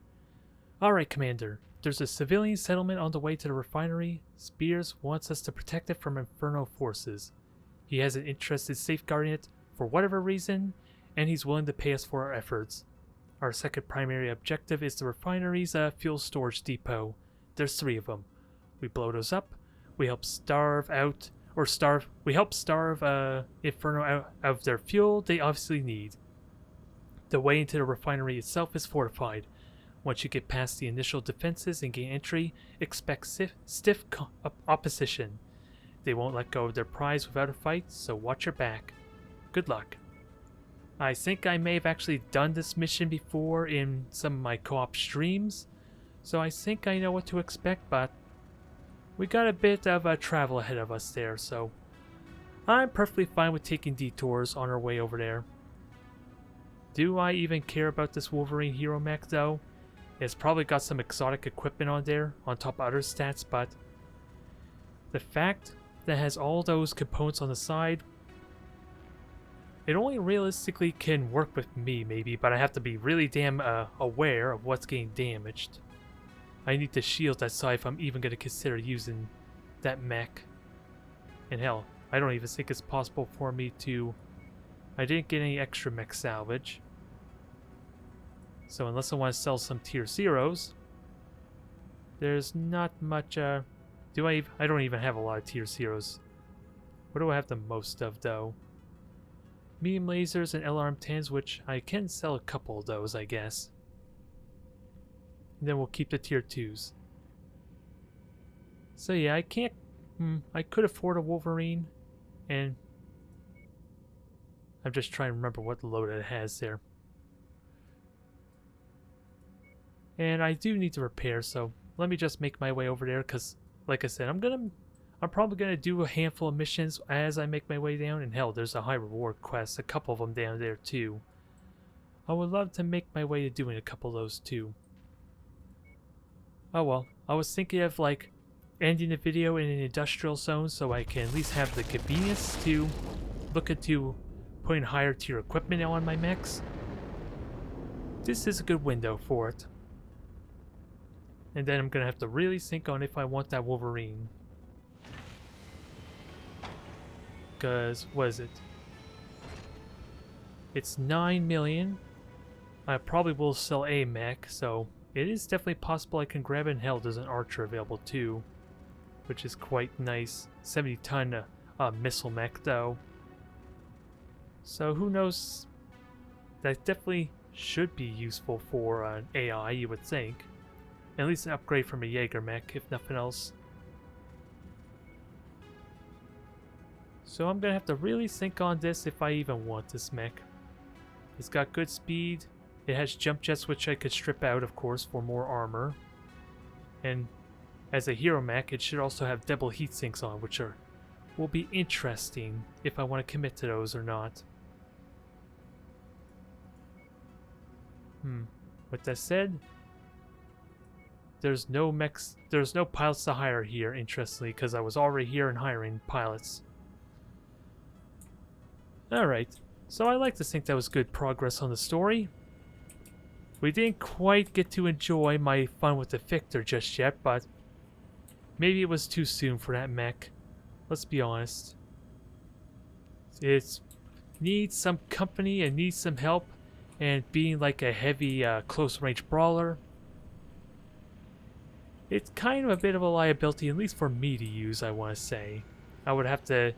S1: Alright, Commander. There's a civilian settlement on the way to the refinery. Spears wants us to protect it from Inferno forces. He has an interest in safeguarding it for whatever reason, and he's willing to pay us for our efforts. Our second primary objective is the refinery's fuel storage depot. There's 3 of them. We blow those up. We help starve Inferno out of their fuel they obviously need. The way into the refinery itself is fortified. Once you get past the initial defenses and gain entry, expect stiff opposition. They won't let go of their prize without a fight, so watch your back. Good luck. I think I may have actually done this mission before in some of my co-op streams, so I think I know what to expect, but we got a bit of travel ahead of us there, so I'm perfectly fine with taking detours on our way over there. Do I even care about this Wolverine hero mech though? It's probably got some exotic equipment on there, on top of other stats, but the fact that it has all those components on the side, it only realistically can work with me maybe, but I have to be really damn aware of what's getting damaged. I need to shield that side if I'm even going to consider using that mech. And hell, I don't even think it's possible for me to... I didn't get any extra mech salvage. So unless I want to sell some tier 0s, there's not much, I don't even have a lot of tier 0s. What do I have the most of, though? Medium lasers and LRM-10s, which I can sell a couple of those, I guess. And then we'll keep the tier 2s. So yeah, I can't... I could afford a Wolverine, and... I'm just trying to remember what load it has there. And I do need to repair, so let me just make my way over there, because, like I said, I'm probably gonna do a handful of missions as I make my way down, and hell, there's a high reward quest, a couple of them down there too. I would love to make my way to doing a couple of those too. Oh well, I was thinking of like ending the video in an industrial zone so I can at least have the convenience to look into putting higher tier equipment on my mechs. This is a good window for it. And then I'm gonna have to really think on if I want that Wolverine. Because, what is it? It's 9 million. I probably will sell a mech, so it is definitely possible I can grab it. And hell, there's an archer available too, which is quite nice. 70-ton missile mech though. So who knows? That definitely should be useful for an AI, you would think. At least an upgrade from a Jaeger mech, if nothing else. So I'm gonna have to really think on this if I even want this mech. It's got good speed. It has jump jets, which I could strip out, of course, for more armor. And as a hero mech, it should also have double heat sinks on, which will be interesting if I want to commit to those or not. With that said, there's no pilots to hire here, interestingly, because I was already here and hiring pilots. Alright, so I like to think that was good progress on the story. We didn't quite get to enjoy my fun with the Victor just yet, but maybe it was too soon for that mech. Let's be honest. It needs some company and needs some help, and being like a heavy close-range brawler, it's kind of a bit of a liability, at least for me to use, I want to say. I would have to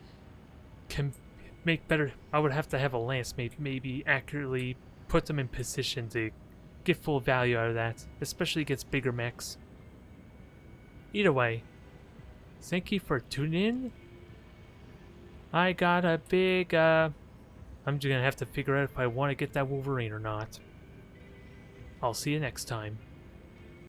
S1: I would have to have a lance maybe accurately put them in position to get full value out of that, especially against bigger mechs. Either way, thank you for tuning in. I got a big, I'm just gonna have to figure out if I want to get that Wolverine or not. I'll see you next time.